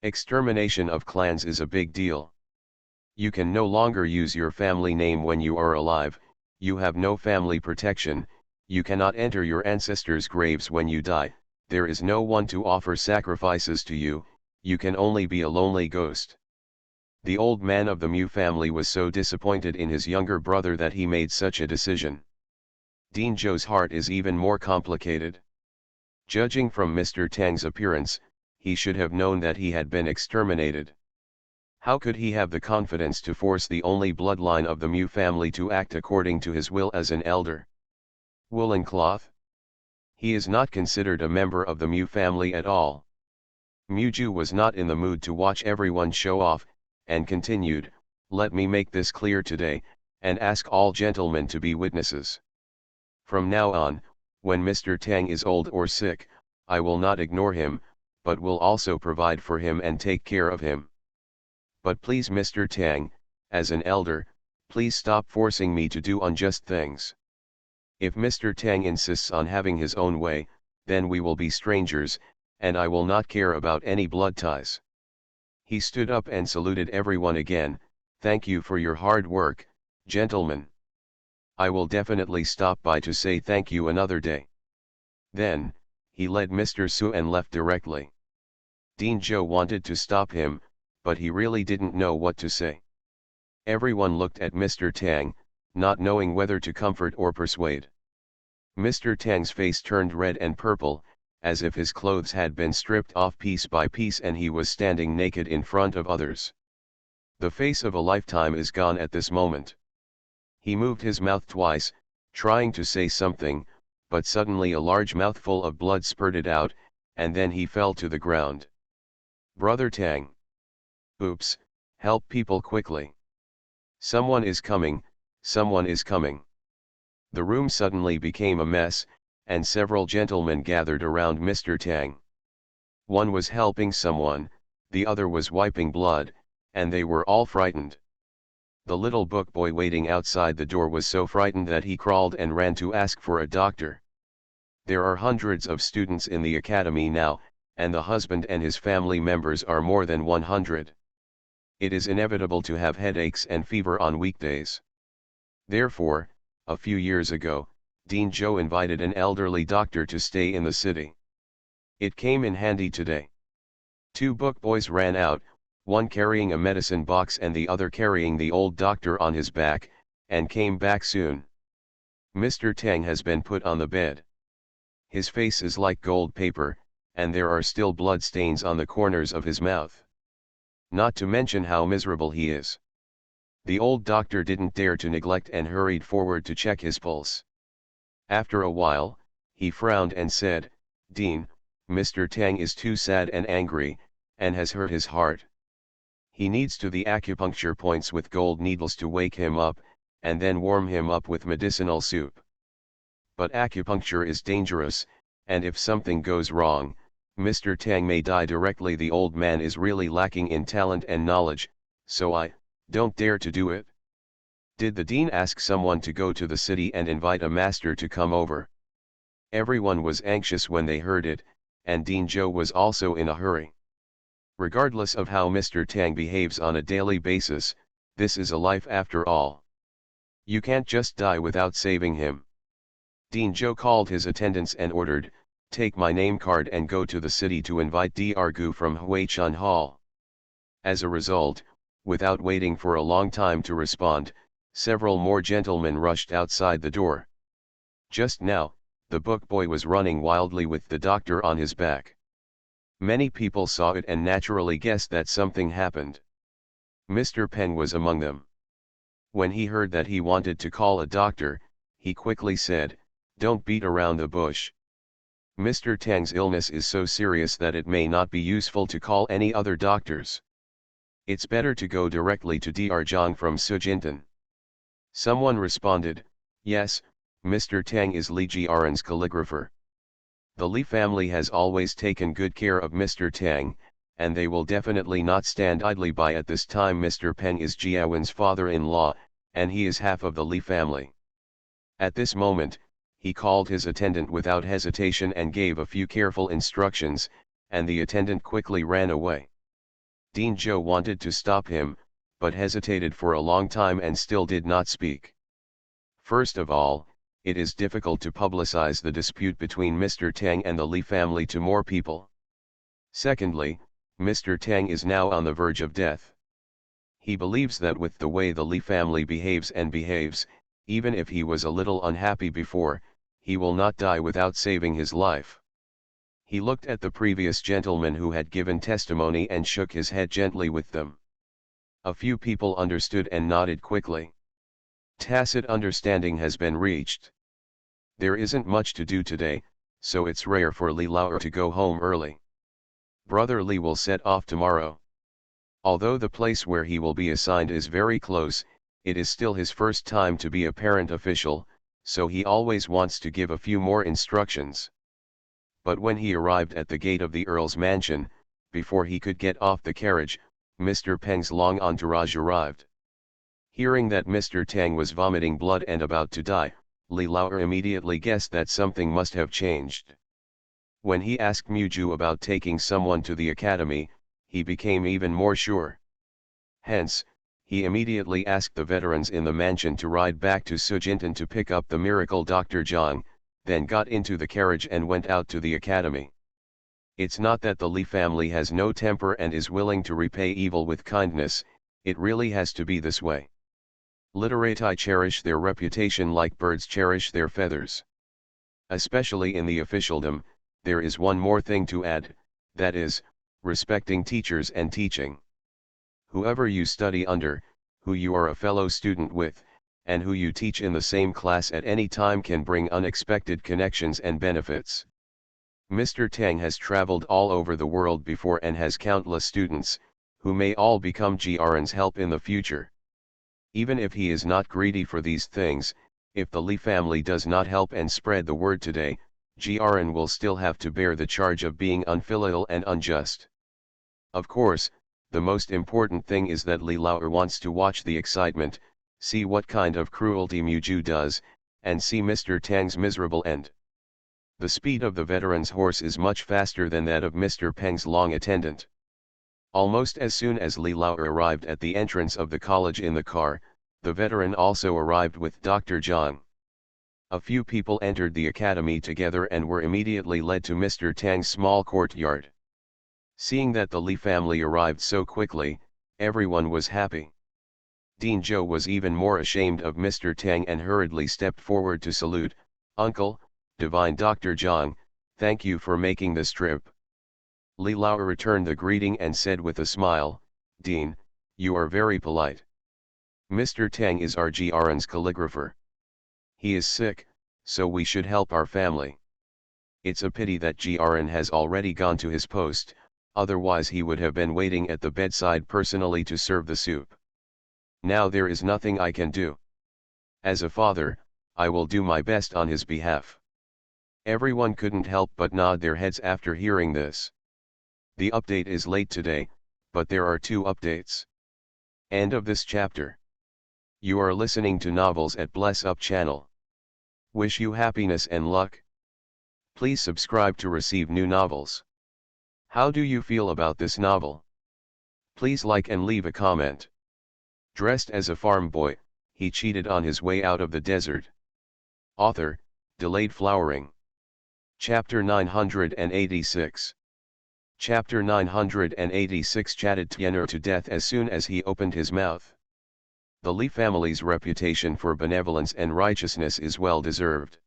Speaker 1: Extermination of clans is a big deal. You can no longer use your family name when you are alive, you have no family protection, you cannot enter your ancestors' graves when you die, there is no one to offer sacrifices to you, you can only be a lonely ghost. The old man of the Mu family was so disappointed in his younger brother that he made such a decision. Dean Zhou's heart is even more complicated. Judging from Mr. Tang's appearance, he should have known that he had been exterminated. How could he have the confidence to force the only bloodline of the Mu family to act according to his will as an elder? Woolen cloth? He is not considered a member of the Mu family at all. Muju was not in the mood to watch everyone show off, and continued, "Let me make this clear today, and ask all gentlemen to be witnesses. From now on, when Mr. Tang is old or sick, I will not ignore him, but will also provide for him and take care of him. But please Mr. Tang, as an elder, please stop forcing me to do unjust things. If Mr. Tang insists on having his own way, then we will be strangers, and I will not care about any blood ties." He stood up and saluted everyone again. "Thank you for your hard work, gentlemen. I will definitely stop by to say thank you another day." Then, he led Mr. Su and left directly. Dean Zhou wanted to stop him, but he really didn't know what to say. Everyone looked at Mr. Tang, not knowing whether to comfort or persuade. Mr. Tang's face turned red and purple, as if his clothes had been stripped off piece by piece and he was standing naked in front of others. The face of a lifetime is gone at this moment. He moved his mouth twice, trying to say something, but suddenly a large mouthful of blood spurted out, and then he fell to the ground. "Brother Tang! Oops, help people quickly. Someone is coming, someone is coming." The room suddenly became a mess, and several gentlemen gathered around Mr. Tang. One was helping someone, the other was wiping blood, and they were all frightened. The little book boy waiting outside the door was so frightened that he crawled and ran to ask for a doctor. There are hundreds of students in the academy now, and the husband and his family members are more than 100. It is inevitable to have headaches and fever on weekdays. Therefore, a few years ago, Dean Zhou invited an elderly doctor to stay in the city. It came in handy today. Two book boys ran out, one carrying a medicine box and the other carrying the old doctor on his back, and came back soon. Mr. Tang has been put on the bed. His face is like gold paper, and there are still blood stains on the corners of his mouth. Not to mention how miserable he is. The old doctor didn't dare to neglect and hurried forward to check his pulse. After a while, he frowned and said, "Dean, Mr. Tang is too sad and angry, and has hurt his heart. He needs to the acupuncture points with gold needles to wake him up, and then warm him up with medicinal soup. But acupuncture is dangerous, and if something goes wrong, Mr. Tang may die directly. The old man is really lacking in talent and knowledge, so I don't dare to do it." Did the dean ask someone to go to the city and invite a master to come over? Everyone was anxious when they heard it, and Dean Zhou was also in a hurry. Regardless of how Mr. Tang behaves on a daily basis, this is a life after all. You can't just die without saving him. Dean Zhou called his attendants and ordered, "Take my name card and go to the city to invite Dr. Gu from Huichun Hall." As a result, without waiting for a long time to respond, several more gentlemen rushed outside the door. Just now, the book boy was running wildly with the doctor on his back. Many people saw it and naturally guessed that something happened. Mr. Peng was among them. When he heard that he wanted to call a doctor, he quickly said, "Don't beat around the bush. Mr. Tang's illness is so serious that it may not be useful to call any other doctors. It's better to go directly to Dr. Zhang from Sujintan." Someone responded, "Yes, Mr. Tang is Li Jiaren's calligrapher. The Li family has always taken good care of Mr. Tang, and they will definitely not stand idly by at this time. Mr. Peng is Jiawen's father-in-law, and he is half of the Li family." At this moment, he called his attendant without hesitation and gave a few careful instructions, and the attendant quickly ran away. Dean Zhou wanted to stop him, but hesitated for a long time and still did not speak. First of all, it is difficult to publicize the dispute between Mr. Tang and the Li family to more people. Secondly, Mr. Tang is now on the verge of death. He believes that with the way the Li family behaves, even if he was a little unhappy before, he will not die without saving his life. He looked at the previous gentleman who had given testimony and shook his head gently with them. A few people understood and nodded quickly. Tacit understanding has been reached. There isn't much to do today, so it's rare for Li Lao to go home early. Brother Li will set off tomorrow. Although the place where he will be assigned is very close, it is still his first time to be a parent official, so he always wants to give a few more instructions. But when he arrived at the gate of the Earl's mansion, before he could get off the carriage, Mr. Peng's long entourage arrived. Hearing that Mr. Tang was vomiting blood and about to die, Li Lao immediately guessed that something must have changed. When he asked Muju about taking someone to the academy, he became even more sure. Hence, he immediately asked the veterans in the mansion to ride back to Sujintan to pick up the miracle Dr. Zhang, then got into the carriage and went out to the academy. It's not that the Li family has no temper and is willing to repay evil with kindness, it really has to be this way. Literati cherish their reputation like birds cherish their feathers. Especially in the officialdom, there is one more thing to add, that is, respecting teachers and teaching. Whoever you study under, who you are a fellow student with, and who you teach in the same class at any time can bring unexpected connections and benefits. Mr. Tang has traveled all over the world before and has countless students, who may all become GRN's help in the future. Even if he is not greedy for these things, if the Li family does not help and spread the word today, GRN will still have to bear the charge of being unfilial and unjust. Of course, the most important thing is that Li Lao wants to watch the excitement, see what kind of cruelty Muju does, and see Mr. Tang's miserable end. The speed of the veteran's horse is much faster than that of Mr. Peng's long attendant. Almost as soon as Li Lao arrived at the entrance of the college in the car, the veteran also arrived with Dr. Zhang. A few people entered the academy together and were immediately led to Mr. Tang's small courtyard. Seeing that the Li family arrived so quickly, everyone was happy. Dean Zhou was even more ashamed of Mr. Tang and hurriedly stepped forward to salute, "Uncle, Divine Dr. Zhang, thank you for making this trip." Li Lao returned the greeting and said with a smile, "Dean, you are very polite. Mr. Tang is our GRN's calligrapher. He is sick, so we should help our family. It's a pity that GRN has already gone to his post, otherwise he would have been waiting at the bedside personally to serve the soup. Now there is nothing I can do. As a father, I will do my best on his behalf." Everyone couldn't help but nod their heads after hearing this. The update is late today, but there are 2 updates. End of this chapter. You are listening to Novels at Bless Up channel. Wish you happiness and luck. Please subscribe to receive new novels. How do you feel about this novel? Please like and leave a comment. Dressed as a farm boy, he cheated on his way out of the desert. Author, Delayed Flowering. Chapter 986. Chapter 986 chatted Tian'er to death as soon as he opened his mouth. The Li family's reputation for benevolence and righteousness is well deserved.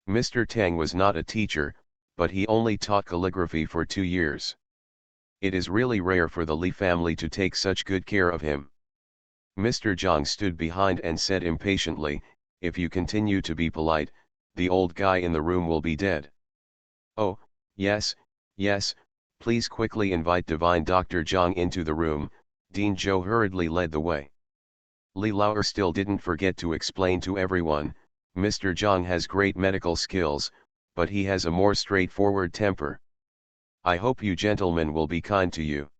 Speaker 1: Mr. Tang was not a teacher, but he only taught calligraphy for 2 years. It is really rare for the Li family to take such good care of him. Mr. Zhang stood behind and said impatiently, "If you continue to be polite, the old guy in the room will be dead." "Oh, yes, yes, please quickly invite Divine Dr. Zhang into the room." Dean Zhou hurriedly led the way. Li Lao still didn't forget to explain to everyone, Mr. Zhang has great medical skills, but he has a more straightforward temper. I hope you gentlemen will be kind to you.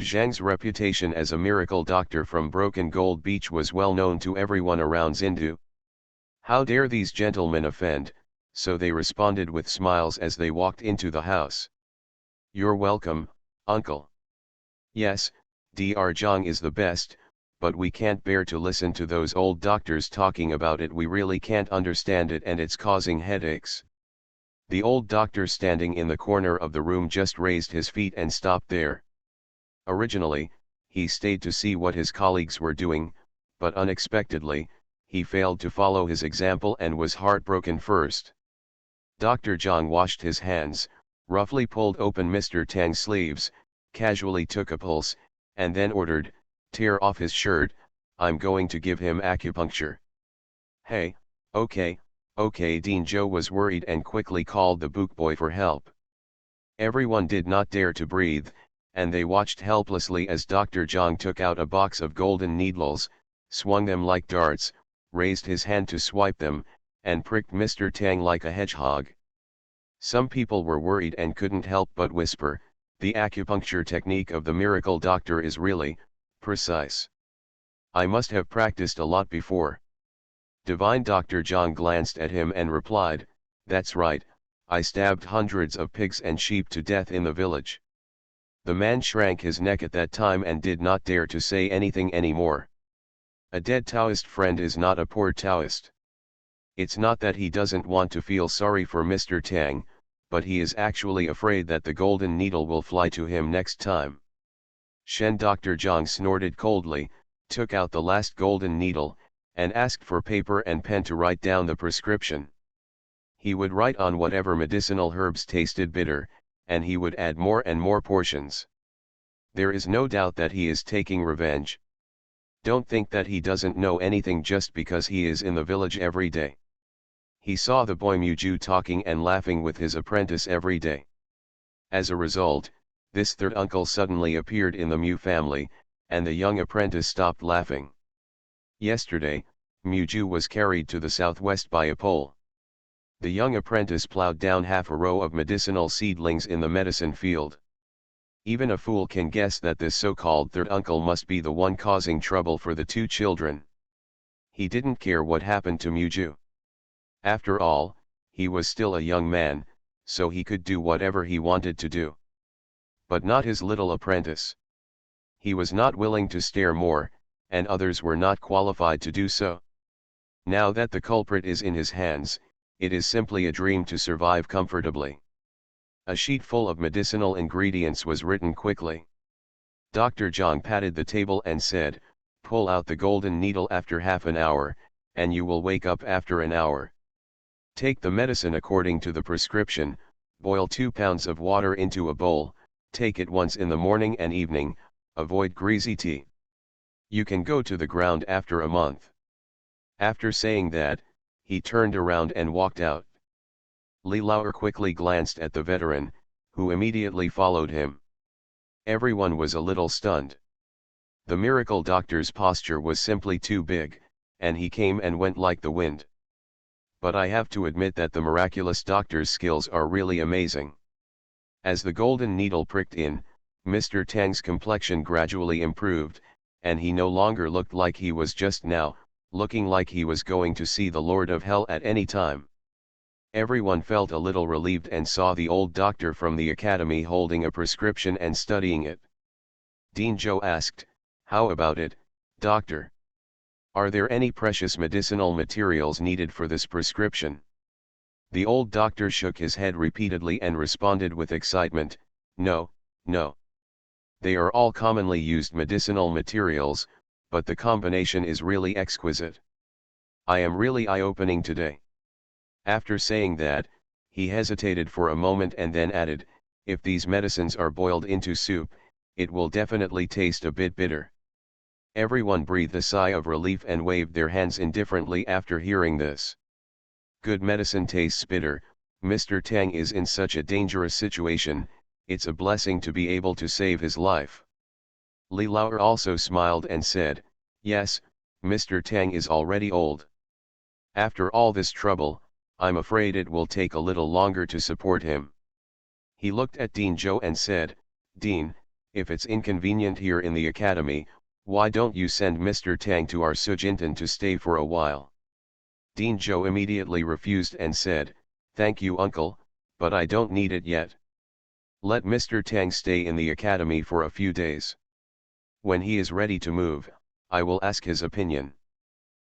Speaker 1: Zhang's reputation as a miracle doctor from Broken Gold Beach was well known to everyone around Zindu. How dare these gentlemen offend, so they responded with smiles as they walked into the house. "You're welcome, uncle." "Yes, Dr. Zhang is the best, but we can't bear to listen to those old doctors talking about it. We really can't understand it and it's causing headaches." The old doctor standing in the corner of the room just raised his feet and stopped there. Originally, he stayed to see what his colleagues were doing, but unexpectedly, he failed to follow his example and was heartbroken first. Dr. Zhang washed his hands, roughly pulled open Mr. Tang's sleeves, casually took a pulse, and then ordered, "Tear off his shirt, I'm going to give him acupuncture." "Hey, okay, okay." Dean Zhou was worried and quickly called the book boy for help. Everyone did not dare to breathe, and they watched helplessly as Dr. Zhang took out a box of golden needles, swung them like darts, raised his hand to swipe them, and pricked Mr. Tang like a hedgehog. Some people were worried and couldn't help but whisper, "The acupuncture technique of the miracle doctor is really precise. I must have practiced a lot before." Divine Dr. Zhang glanced at him and replied, "That's right, I stabbed hundreds of pigs and sheep to death in the village." The man shrank his neck at that time and did not dare to say anything anymore. A dead Taoist friend is not a poor Taoist. It's not that he doesn't want to feel sorry for Mr. Tang, but he is actually afraid that the golden needle will fly to him next time. Shen. Dr. Zhang snorted coldly, took out the last golden needle, and asked for paper and pen to write down the prescription. He would write on whatever medicinal herbs tasted bitter, and he would add more and more portions. There is no doubt that he is taking revenge. Don't think that he doesn't know anything just because he is in the village every day. He saw the boy Muju talking and laughing with his apprentice every day. As a result, this third uncle suddenly appeared in the Mu family, and the young apprentice stopped laughing. Yesterday, Muju was carried to the southwest by a pole. The young apprentice plowed down half a row of medicinal seedlings in the medicine field. Even a fool can guess that this so-called third uncle must be the one causing trouble for the two children. He didn't care what happened to Muju. After all, he was still a young man, so he could do whatever he wanted to do. But not his little apprentice. He was not willing to stare more, and others were not qualified to do so. Now that the culprit is in his hands, it is simply a dream to survive comfortably. A sheet full of medicinal ingredients was written quickly. Dr. Zhang patted the table and said, "Pull out the golden needle after half an hour, and you will wake up after an hour. Take the medicine according to the prescription, boil 2 pounds of water into a bowl, take it once in the morning and evening, avoid greasy tea. You can go to the ground after a month." After saying that, he turned around and walked out. Li Lauer quickly glanced at the veteran, who immediately followed him. Everyone was a little stunned. The miracle doctor's posture was simply too big, and he came and went like the wind. But I have to admit that the miraculous doctor's skills are really amazing. As the golden needle pricked in, Mr. Tang's complexion gradually improved, and he no longer looked like he was just now, looking like he was going to see the Lord of Hell at any time. Everyone felt a little relieved and saw the old doctor from the academy holding a prescription and studying it. Dean Zhou asked, "How about it, doctor? Are there any precious medicinal materials needed for this prescription?" The old doctor shook his head repeatedly and responded with excitement, "No, no. They are all commonly used medicinal materials, but the combination is really exquisite. I am really eye-opening today." After saying that, he hesitated for a moment and then added, "If these medicines are boiled into soup, it will definitely taste a bit bitter." Everyone breathed a sigh of relief and waved their hands indifferently after hearing this. Good medicine tastes bitter. Mr. Tang is in such a dangerous situation, it's a blessing to be able to save his life. Li Lauer also smiled and said, "Yes, Mr. Tang is already old. After all this trouble, I'm afraid it will take a little longer to support him." He looked at Dean Zhou and said, "Dean, if it's inconvenient here in the academy, why don't you send Mr. Tang to our Sujintan to stay for a while?" Dean Zhou immediately refused and said, "Thank you uncle, but I don't need it yet. Let Mr. Tang stay in the academy for a few days. When he is ready to move, I will ask his opinion."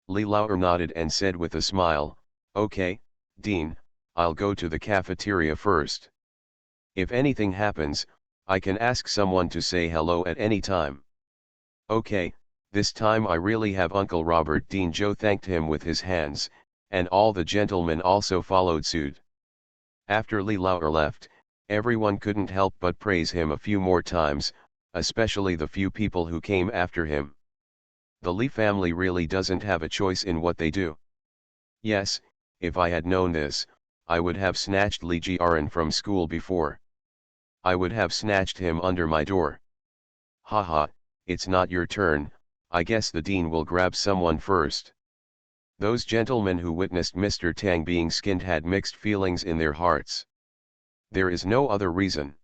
Speaker 1: Li Lauer nodded and said with a smile, "Okay, Dean, I'll go to the cafeteria first. If anything happens, I can ask someone to say hello at any time." "Okay, This time I really have Uncle Robert. Dean Joe thanked him with his hands, and all the gentlemen also followed suit. After Lee Lauer left, everyone couldn't help but praise him a few more times, especially the few people who came after him. The Lee family really doesn't have a choice in what they do. Yes, if I had known this, I would have snatched Lee Jiaran from school before. I would have snatched him under my door. Haha, it's not your turn, I guess the dean will grab someone first. Those gentlemen who witnessed Mr. Tang being skinned had mixed feelings in their hearts. There is no other reason.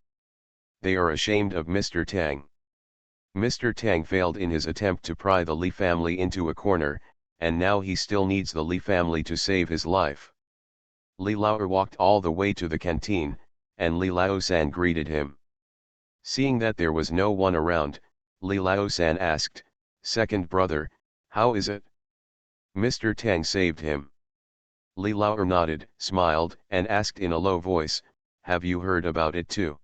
Speaker 1: They are ashamed of Mr. Tang. Mr. Tang failed in his attempt to pry the Lee family into a corner, and now he still needs the Lee family to save his life. Li Lao walked all the way to the canteen, and Li Lao-san greeted him. Seeing that there was no one around, Li Lao-san asked, "Second brother, how is it?" Mr. Tang saved him. Li Lao nodded, smiled, and asked in a low voice, "Have you heard about it too?"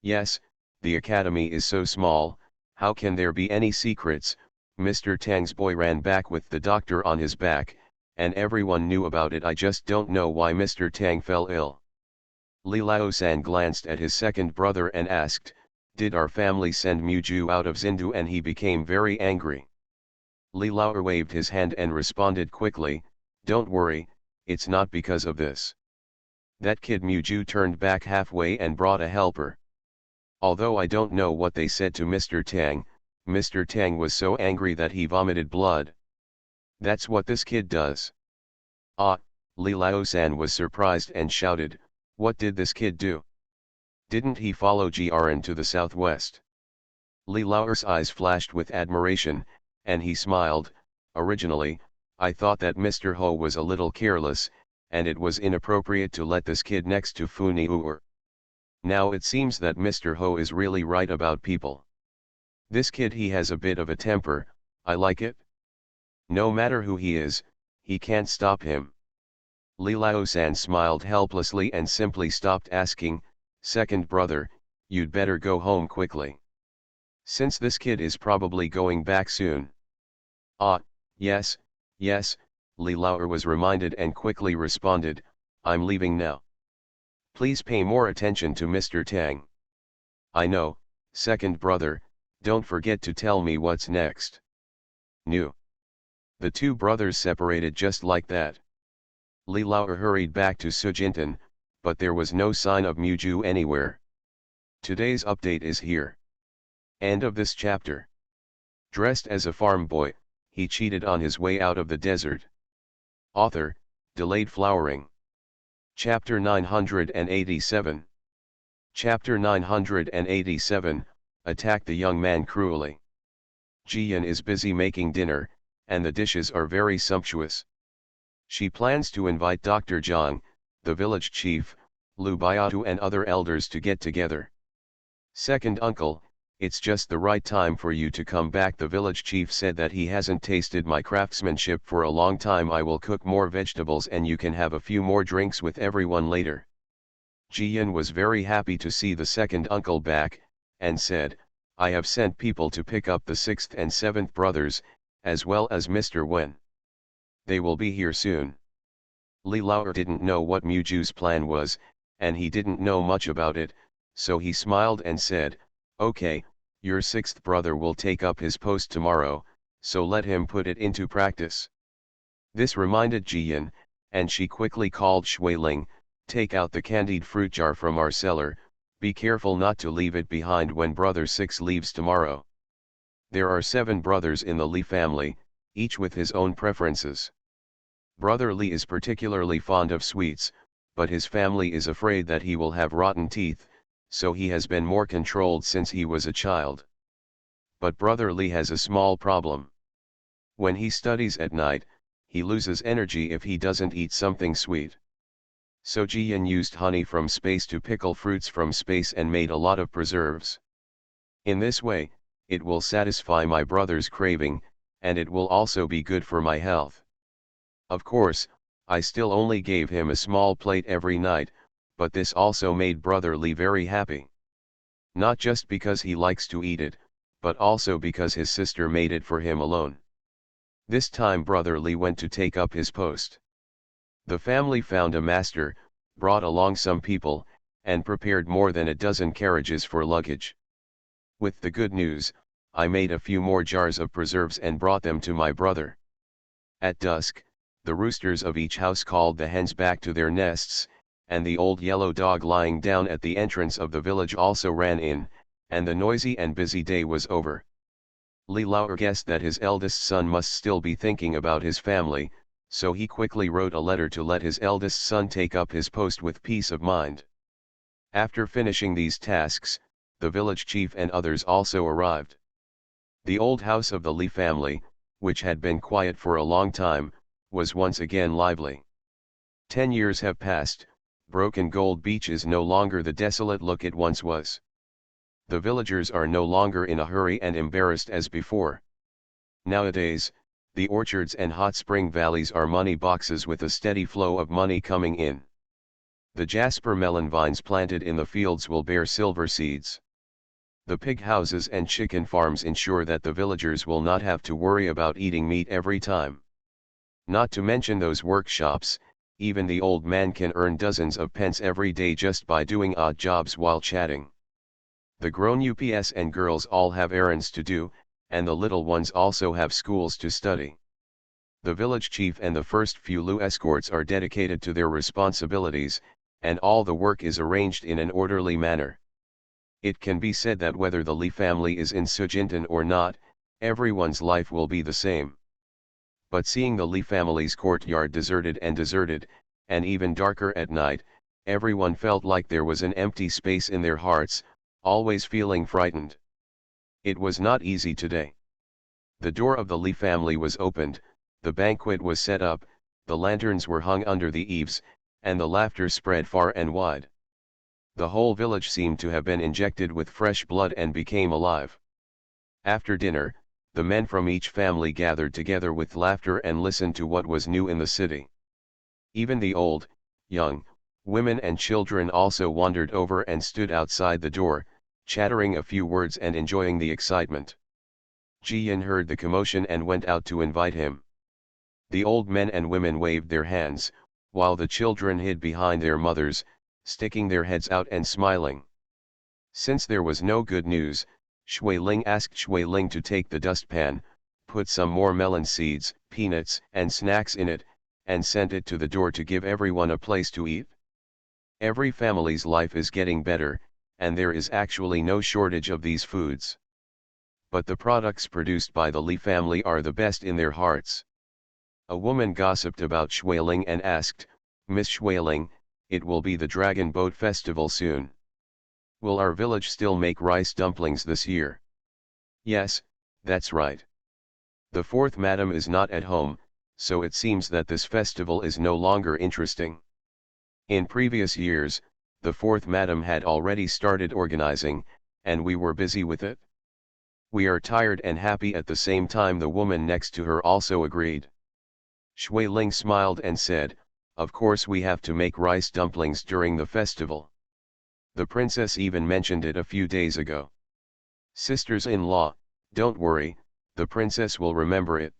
Speaker 1: "Yes, the academy is so small, how can there be any secrets?" Mr. Tang's boy ran back with the doctor on his back, and everyone knew about it. "I just don't know why Mr. Tang fell ill." Li Lao-san glanced at his second brother and asked, "Did our family send Muju out of Zindu?" And he became very angry. Li Lao waved his hand and responded quickly, "Don't worry, it's not because of this. That kid Muju turned back halfway and brought a helper. Although I don't know what they said to Mr. Tang was so angry that he vomited blood. That's what this kid does." "Ah," Li Lao-san was surprised and shouted, "What did this kid do? Didn't he follow Jiaran to the southwest?" Li Lao's eyes flashed with admiration, and he smiled. "Originally, I thought that Mr. Ho was a little careless, and it was inappropriate to let this kid next to Funiuer. Now it seems that Mr. Ho is really right about people. This kid, he has a bit of a temper, I like it. No matter who he is, he can't stop him." Li Lao-san smiled helplessly and simply stopped asking, "Second brother, you'd better go home quickly. Since this kid is probably going back soon." "Ah, yes, yes," Li Lao was reminded and quickly responded, "I'm leaving now. Please pay more attention to Mr. Tang." "I know, second brother, don't forget to tell me what's next." "New." The two brothers separated just like that. Li Lao hurried back to Sujintan, but there was no sign of Muju anywhere. Today's update is here. End of this chapter. Dressed as a farm boy, he cheated on his way out of the desert. Author, Delayed Flowering. Chapter 987. Chapter 987, Attack the young man cruelly. Jiyan is busy making dinner, and the dishes are very sumptuous. She plans to invite Dr. Zhang, the village chief, Lu Baiatu and other elders to get together. "Second uncle, it's just the right time for you to come back. The village chief said that he hasn't tasted my craftsmanship for a long time. I will cook more vegetables and you can have a few more drinks with everyone later." Jiyan was very happy to see the second uncle back, and said, "I have sent people to pick up the sixth and seventh brothers, as well as Mr. Wen. They will be here soon." Li Lao didn't know what Muju's plan was, and he didn't know much about it, so he smiled and said, "Okay, your sixth brother will take up his post tomorrow, so let him put it into practice." This reminded Jiyan, and she quickly called Shui Ling, "Take out the candied fruit jar from our cellar, be careful not to leave it behind when brother 6 leaves tomorrow." There are 7 brothers in the Li family, each with his own preferences. Brother Li is particularly fond of sweets, but his family is afraid that he will have rotten teeth, so he has been more controlled since he was a child. But Brother Li has a small problem. When he studies at night, he loses energy if he doesn't eat something sweet. So Jiyan used honey from space to pickle fruits from space and made a lot of preserves. In this way, it will satisfy my brother's craving, and it will also be good for my health. Of course, I still only gave him a small plate every night, but this also made Brother Li very happy. Not just because he likes to eat it, but also because his sister made it for him alone. This time Brother Li went to take up his post. The family found a master, brought along some people, and prepared more than a dozen carriages for luggage. With the good news, I made a few more jars of preserves and brought them to my brother. At dusk, the roosters of each house called the hens back to their nests, and the old yellow dog lying down at the entrance of the village also ran in, and the noisy and busy day was over. Li Lao guessed that his eldest son must still be thinking about his family, so he quickly wrote a letter to let his eldest son take up his post with peace of mind. After finishing these tasks, the village chief and others also arrived. The old house of the Li family, which had been quiet for a long time, was once again lively. 10 years have passed, Broken Gold Beach is no longer the desolate look it once was. The villagers are no longer in a hurry and embarrassed as before. Nowadays, the orchards and hot spring valleys are money boxes with a steady flow of money coming in. The jasper melon vines planted in the fields will bear silver seeds. The pig houses and chicken farms ensure that the villagers will not have to worry about eating meat every time. Not to mention those workshops, even the old man can earn dozens of pence every day just by doing odd jobs while chatting. The grown ups and girls all have errands to do, and the little ones also have schools to study. The village chief and the first few Lu escorts are dedicated to their responsibilities, and all the work is arranged in an orderly manner. It can be said that whether the Li family is in Sujintan or not, everyone's life will be the same. But seeing the Li family's courtyard deserted, and even darker at night, everyone felt like there was an empty space in their hearts, always feeling frightened. It was not easy today. The door of the Li family was opened, the banquet was set up, the lanterns were hung under the eaves, and the laughter spread far and wide. The whole village seemed to have been injected with fresh blood and became alive. After dinner, the men from each family gathered together with laughter and listened to what was new in the city. Even the old, young, women and children also wandered over and stood outside the door, chattering a few words and enjoying the excitement. Ji Yin heard the commotion and went out to invite him. The old men and women waved their hands, while the children hid behind their mothers, sticking their heads out and smiling. Since there was no good news, Shui Ling asked Shui Ling to take the dustpan, put some more melon seeds, peanuts and snacks in it, and sent it to the door to give everyone a place to eat. Every family's life is getting better, and there is actually no shortage of these foods. But the products produced by the Li family are the best in their hearts. A woman gossiped about Shui Ling and asked, "Miss Shui Ling, it will be the Dragon Boat Festival soon. Will our village still make rice dumplings this year?" "Yes, that's right. The fourth madam is not at home, so it seems that this festival is no longer interesting. In previous years, the fourth madam had already started organizing, and we were busy with it. We are tired and happy at the same time," the woman next to her also agreed. Shui Ling smiled and said, "Of course we have to make rice dumplings during the festival. The princess even mentioned it a few days ago. Sisters-in-law, don't worry, the princess will remember it.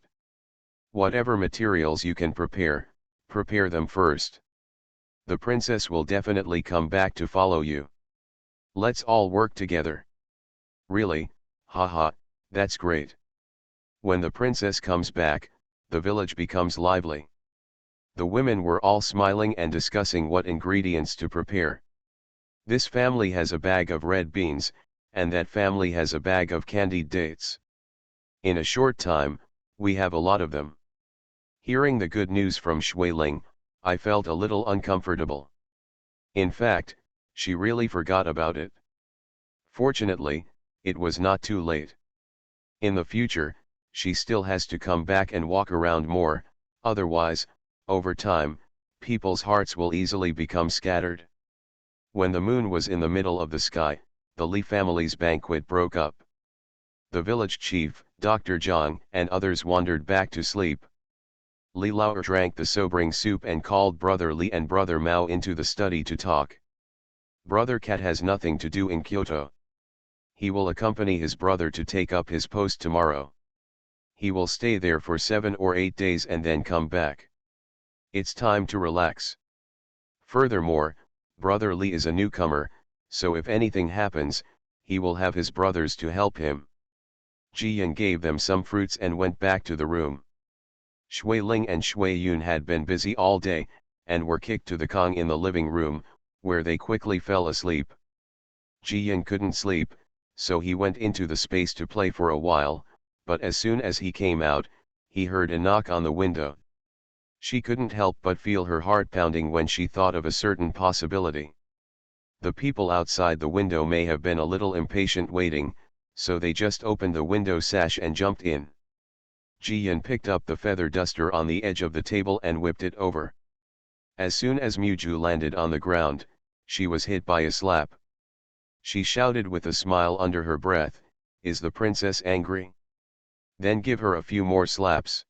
Speaker 1: Whatever materials you can prepare, prepare them first. The princess will definitely come back to follow you. Let's all work together." "Really, haha, that's great. When the princess comes back, the village becomes lively." The women were all smiling and discussing what ingredients to prepare. "This family has a bag of red beans, and that family has a bag of candied dates. In a short time, we have a lot of them." Hearing the good news from Shui Ling, I felt a little uncomfortable. In fact, she really forgot about it. Fortunately, it was not too late. In the future, she still has to come back and walk around more, otherwise, over time, people's hearts will easily become scattered. When the moon was in the middle of the sky, the Li family's banquet broke up. The village chief, Dr. Zhang, and others wandered back to sleep. Li Lao drank the sobering soup and called Brother Li and Brother Mao into the study to talk. "Brother Cat has nothing to do in Kyoto. He will accompany his brother to take up his post tomorrow. He will stay there for 7 or 8 days and then come back. It's time to relax. Furthermore, Brother Li is a newcomer, so if anything happens, he will have his brothers to help him. Jiyan gave them some fruits and went back to the room. Shui Ling and Shui Yun had been busy all day, and were kicked to the Kong in the living room, where they quickly fell asleep. Jiyan couldn't sleep, so he went into the space to play for a while, but as soon as he came out, he heard a knock on the window. She couldn't help but feel her heart pounding when she thought of a certain possibility. The people outside the window may have been a little impatient waiting, so they just opened the window sash and jumped in. Jiyan picked up the feather duster on the edge of the table and whipped it over. As soon as Muju landed on the ground, she was hit by a slap. She shouted with a smile under her breath, "Is the princess angry? Then give her a few more slaps."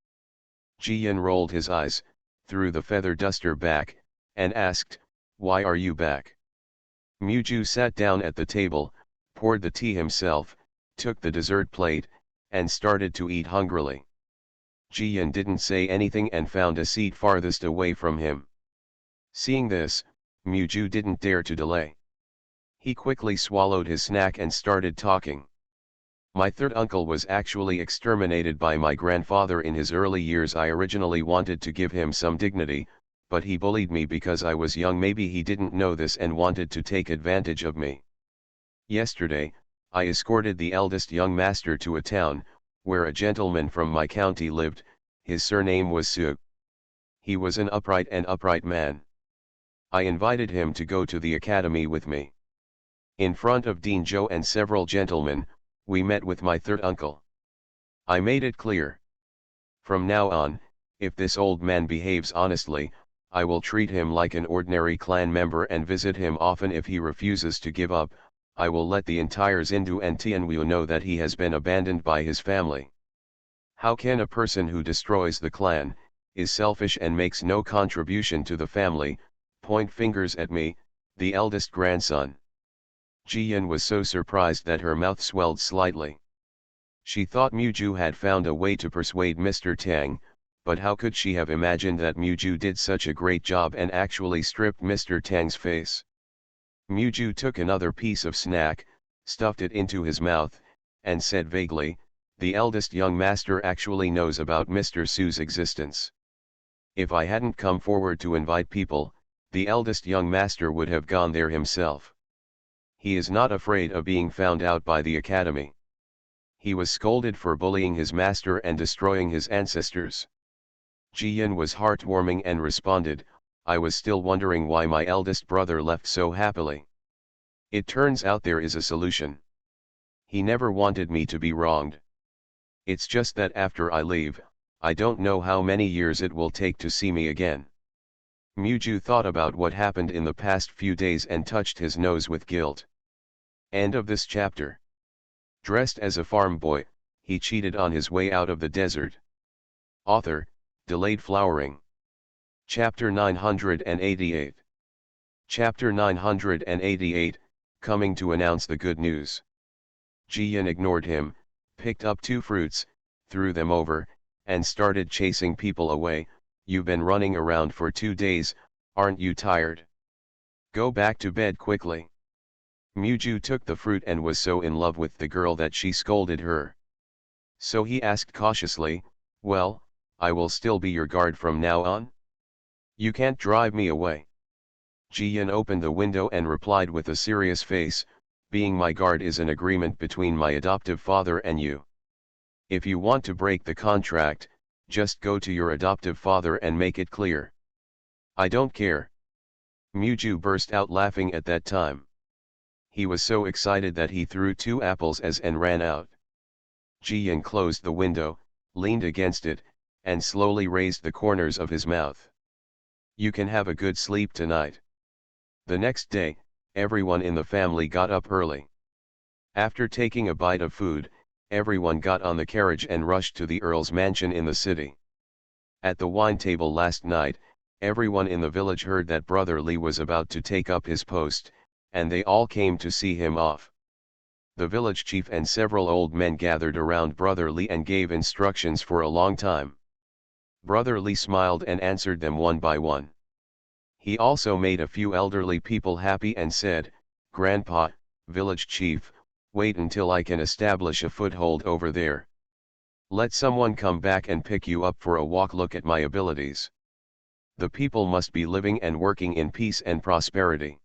Speaker 1: Jiyan rolled his eyes, threw the feather duster back, and asked, "Why are you back?" Muju sat down at the table, poured the tea himself, took the dessert plate, and started to eat hungrily. Jiyan didn't say anything and found a seat farthest away from him. Seeing this, Muju didn't dare to delay. He quickly swallowed his snack and started talking. "My third uncle was actually exterminated by my grandfather in his early years. I originally wanted to give him some dignity, but he bullied me because I was young. Maybe he didn't know this and wanted to take advantage of me. Yesterday, I escorted the eldest young master to a town, where a gentleman from my county lived. His surname was Su. He was an upright man. I invited him to go to the academy with me. In front of Dean Zhou and several gentlemen, we met with my third uncle. I made it clear. From now on, if this old man behaves honestly, I will treat him like an ordinary clan member and visit him often. If he refuses to give up, I will let the entire Xindu and Tianwu know that he has been abandoned by his family. How can a person who destroys the clan, is selfish and makes no contribution to the family, point fingers at me, the eldest grandson?" Jiyan was so surprised that her mouth swelled slightly. She thought Muju had found a way to persuade Mr. Tang, but how could she have imagined that Muju did such a great job and actually stripped Mr. Tang's face? Muju took another piece of snack, stuffed it into his mouth, and said vaguely, "The eldest young master actually knows about Mr. Su's existence. If I hadn't come forward to invite people, the eldest young master would have gone there himself. He is not afraid of being found out by the academy. He was scolded for bullying his master and destroying his ancestors." Jiyan was heartwarming and responded, "I was still wondering why my eldest brother left so happily. It turns out there is a solution. He never wanted me to be wronged. It's just that after I leave, I don't know how many years it will take to see me again." Muju thought about what happened in the past few days and touched his nose with guilt. End of this chapter. Dressed as a farm boy, he cheated on his way out of the desert. Author, Delayed Flowering. Chapter 988. Chapter 988, coming to announce the good news. Jiyan ignored him, picked up 2 fruits, threw them over, and started chasing people away. "You've been running around for 2 days, aren't you tired? Go back to bed quickly." Muju took the fruit and was so in love with the girl that she scolded her. So he asked cautiously, "Well, I will still be your guard from now on? You can't drive me away." Jiyan opened the window and replied with a serious face, "Being my guard is an agreement between my adoptive father and you. If you want to break the contract, just go to your adoptive father and make it clear." "I don't care." Muju burst out laughing at that time. He was so excited that he threw 2 apples and ran out. Jiyan closed the window, leaned against it, and slowly raised the corners of his mouth. "You can have a good sleep tonight." The next day, everyone in the family got up early. After taking a bite of food, everyone got on the carriage and rushed to the Earl's mansion in the city. At the wine table last night, everyone in the village heard that Brother Li was about to take up his post, and they all came to see him off. The village chief and several old men gathered around Brother Lee and gave instructions for a long time. Brother Lee smiled and answered them one by one. He also made a few elderly people happy and said, "Grandpa, village chief, wait until I can establish a foothold over there. Let someone come back and pick you up for a walk. Look at my abilities. The people must be living and working in peace and prosperity."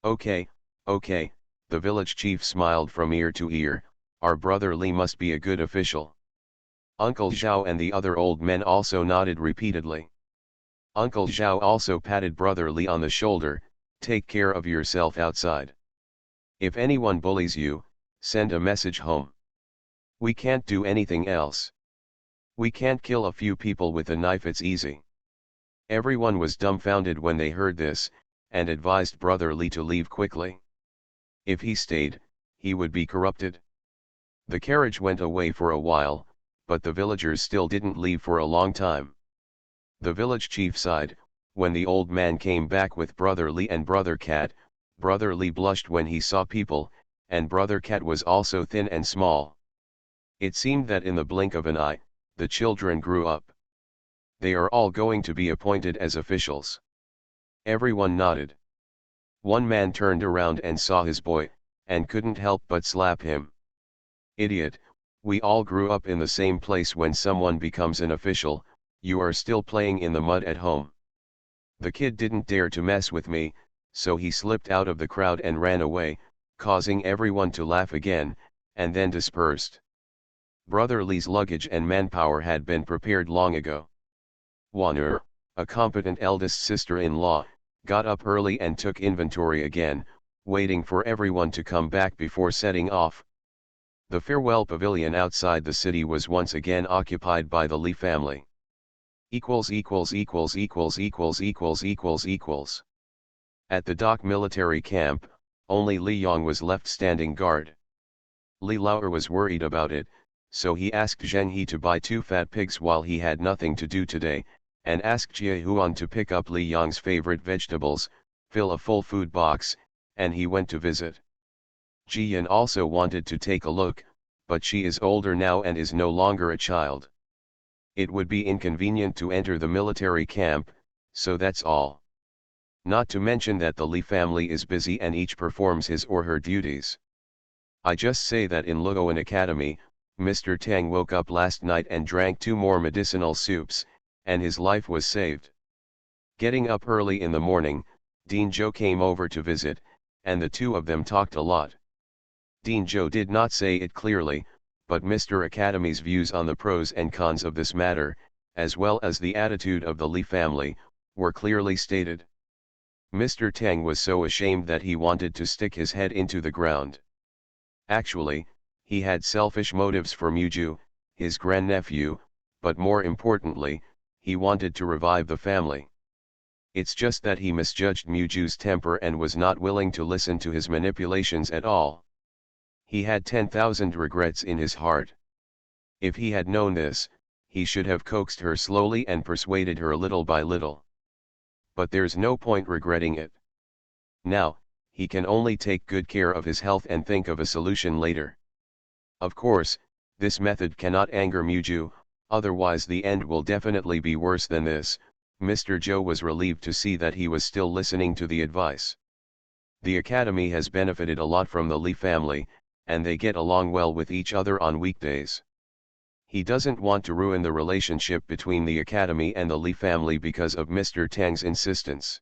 Speaker 1: "Okay, okay," the village chief smiled from ear to ear, "our brother Lee must be a good official." Uncle Zhao and the other old men also nodded repeatedly. Uncle Zhao also patted Brother Lee on the shoulder, "Take care of yourself outside. If anyone bullies you, send a message home. We can't do anything else. We can't kill a few people with a knife, it's easy." Everyone was dumbfounded when they heard this, and advised Brother Lee to leave quickly. If he stayed, he would be corrupted. The carriage went away for a while, but the villagers still didn't leave for a long time. The village chief sighed. When the old man came back with Brother Lee and Brother Cat, Brother Lee blushed when he saw people, and Brother Cat was also thin and small. It seemed that in the blink of an eye, the children grew up. They are all going to be appointed as officials. Everyone nodded. One man turned around and saw his boy, and couldn't help but slap him. "Idiot, we all grew up in the same place. When someone becomes an official, you are still playing in the mud at home." The kid didn't dare to mess with me, so he slipped out of the crowd and ran away, causing everyone to laugh again, and then dispersed. Brother Lee's luggage and manpower had been prepared long ago. Wan'er, a competent eldest sister-in-law, got up early and took inventory again, waiting for everyone to come back before setting off. The farewell pavilion outside the city was once again occupied by the Lee family. At the dock military camp, only Li Yong was left standing guard. Li Lauer was worried about it, so he asked Zheng He to buy 2 fat pigs while he had nothing to do today, and asked Jie Huan to pick up Li Yong's favorite vegetables, fill a full food box, and he went to visit. Ji Yan also wanted to take a look, but she is older now and is no longer a child. It would be inconvenient to enter the military camp, so that's all. Not to mention that the Li family is busy and each performs his or her duties. I just say that in Luoan Academy, Mr. Tang woke up last night and drank 2 more medicinal soups, and his life was saved. Getting up early in the morning, Dean Zhou came over to visit, and the two of them talked a lot. Dean Zhou did not say it clearly, but Mr. Academy's views on the pros and cons of this matter, as well as the attitude of the Li family, were clearly stated. Mr. Tang was so ashamed that he wanted to stick his head into the ground. Actually, he had selfish motives for Muju, his grandnephew, but more importantly, he wanted to revive the family. It's just that he misjudged Muju's temper and was not willing to listen to his manipulations at all. He had 10,000 regrets in his heart. If he had known this, he should have coaxed her slowly and persuaded her little by little. But there's no point regretting it. Now, he can only take good care of his health and think of a solution later. Of course, this method cannot anger Muju, otherwise the end will definitely be worse than this. Mr. Zhou was relieved to see that he was still listening to the advice. The academy has benefited a lot from the Li family, and they get along well with each other on weekdays. He doesn't want to ruin the relationship between the academy and the Li family because of Mr. Tang's insistence.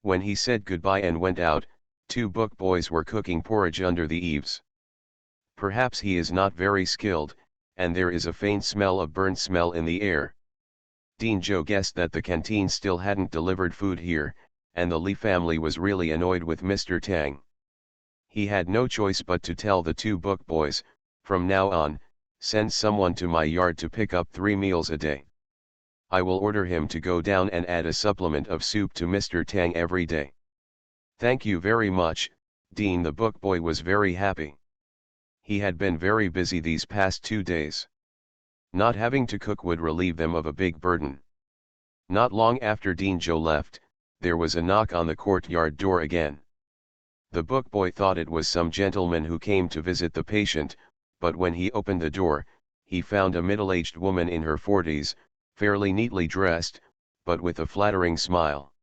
Speaker 1: When he said goodbye and went out, 2 book boys were cooking porridge under the eaves. Perhaps he is not very skilled, and there is a faint smell of burnt smell in the air. Dean Zhou guessed that the canteen still hadn't delivered food here, and the Li family was really annoyed with Mr. Tang. He had no choice but to tell the 2 book boys, "From now on, send someone to my yard to pick up 3 meals a day. I will order him to go down and add a supplement of soup to Mr. Tang every day." "Thank you very much, Dean." The book boy was very happy. He had been very busy these past 2 days. Not having to cook would relieve them of a big burden. Not long after Dean Zhou left, there was a knock on the courtyard door again. The book boy thought it was some gentleman who came to visit the patient, but when he opened the door, he found a middle-aged woman in her 40s, fairly neatly dressed, but with a flattering smile.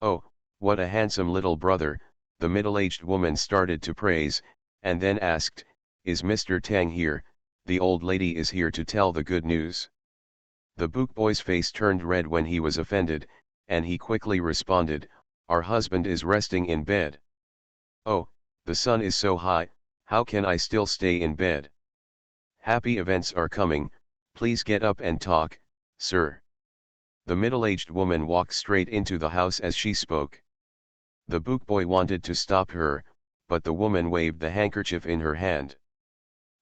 Speaker 1: "Oh, what a handsome little brother," the middle-aged woman started to praise, and then asked, "Is Mr. Tang here? The old lady is here to tell the good news." The book boy's face turned red when he was offended, and he quickly responded, "Our husband is resting in bed." "Oh, the sun is so high, how can I still stay in bed? Happy events are coming, please get up and talk, sir." The middle-aged woman walked straight into the house as she spoke. The book boy wanted to stop her, but the woman waved the handkerchief in her hand.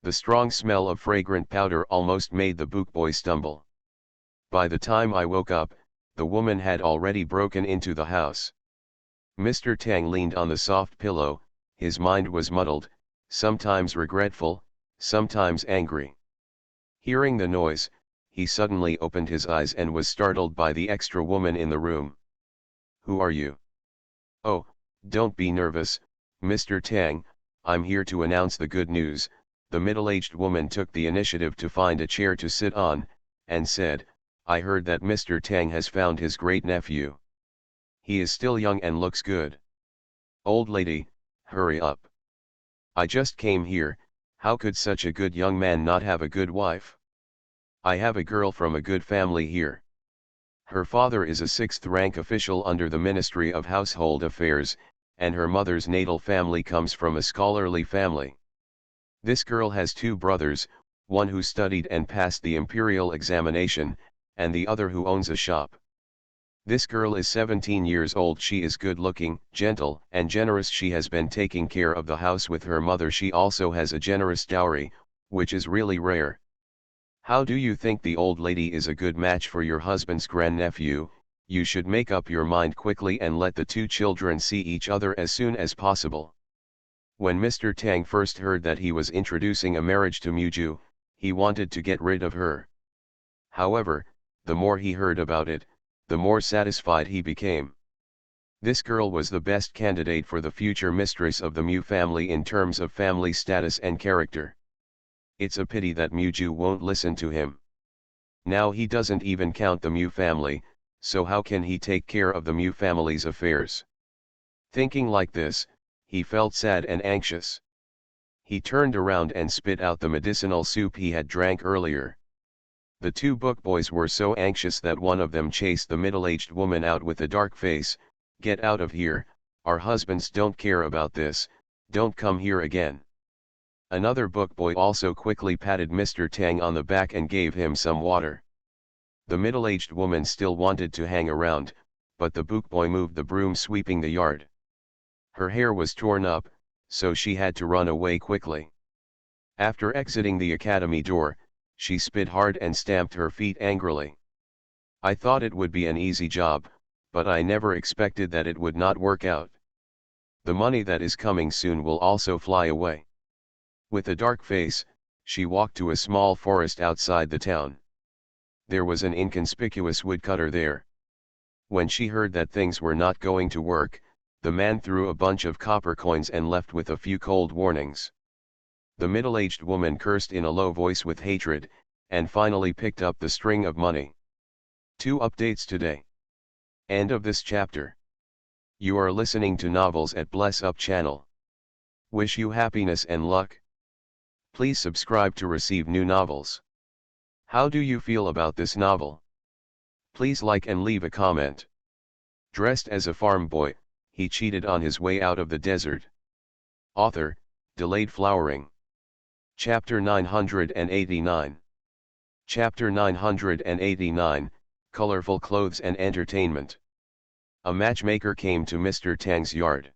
Speaker 1: The strong smell of fragrant powder almost made the book boy stumble. By the time I woke up, the woman had already broken into the house. Mr. Tang leaned on the soft pillow, his mind was muddled, sometimes regretful, sometimes angry. Hearing the noise, he suddenly opened his eyes and was startled by the extra woman in the room. "Who are you?" "Oh, don't be nervous, Mr. Tang, I'm here to announce the good news." The middle-aged woman took the initiative to find a chair to sit on, and said, "I heard that Mr. Tang has found his great-nephew. He is still young and looks good. Old lady, hurry up. I just came here, how could such a good young man not have a good wife? I have a girl from a good family here. Her father is a sixth-rank official under the Ministry of Household Affairs, and her mother's natal family comes from a scholarly family. This girl has two brothers, one who studied and passed the imperial examination, and the other who owns a shop. This girl is 17 years old. She is good-looking, gentle, and generous. She has been taking care of the house with her mother. She also has a generous dowry, which is really rare. How do you think the old lady is a good match for your husband's grandnephew? You should make up your mind quickly and let the two children see each other as soon as possible." When Mr. Tang first heard that he was introducing a marriage to Muju, he wanted to get rid of her. However, the more he heard about it, the more satisfied he became. This girl was the best candidate for the future mistress of the Mu family in terms of family status and character. It's a pity that Muju won't listen to him. Now he doesn't even count the Mu family, so how can he take care of the Mu family's affairs? Thinking like this, he felt sad and anxious. He turned around and spit out the medicinal soup he had drank earlier. The two book boys were so anxious that one of them chased the middle-aged woman out with a dark face. "Get out of here, our husbands don't care about this, don't come here again." Another book boy also quickly patted Mr. Tang on the back and gave him some water. The middle-aged woman still wanted to hang around, but the book boy moved the broom sweeping the yard. Her hair was torn up, so she had to run away quickly. After exiting the academy door, she spit hard and stamped her feet angrily. "I thought it would be an easy job, but I never expected that it would not work out. The money that is coming soon will also fly away." With a dark face, she walked to a small forest outside the town. There was an inconspicuous woodcutter there. When she heard that things were not going to work, the man threw a bunch of copper coins and left with a few cold warnings. The middle-aged woman cursed in a low voice with hatred, and finally picked up the string of money. 2 updates today. End of this chapter. You are listening to novels at Bless Up channel. Wish you happiness and luck. Please subscribe to receive new novels. How do you feel about this novel? Please like and leave a comment. Dressed as a farm boy, he cheated on his way out of the desert. Author, Delayed Flowering. Chapter 989. Chapter 989, Colorful Clothes and Entertainment. A matchmaker came to Mr. Tang's yard.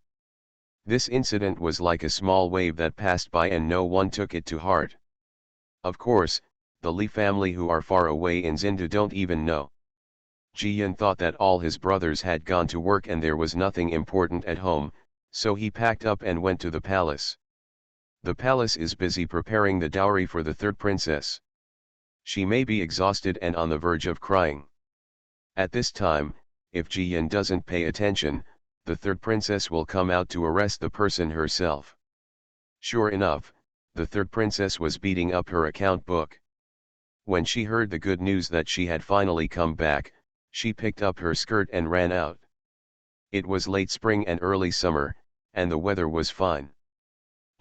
Speaker 1: This incident was like a small wave that passed by and no one took it to heart. Of course, the Li family who are far away in Zindu don't even know. Jiyan thought that all his brothers had gone to work and there was nothing important at home, so he packed up and went to the palace. The palace is busy preparing the dowry for the third princess. She may be exhausted and on the verge of crying. At this time, if Jiyan doesn't pay attention, the third princess will come out to arrest the person herself. Sure enough, the third princess was beating up her account book. When she heard the good news that she had finally come back, she picked up her skirt and ran out. It was late spring and early summer, and the weather was fine.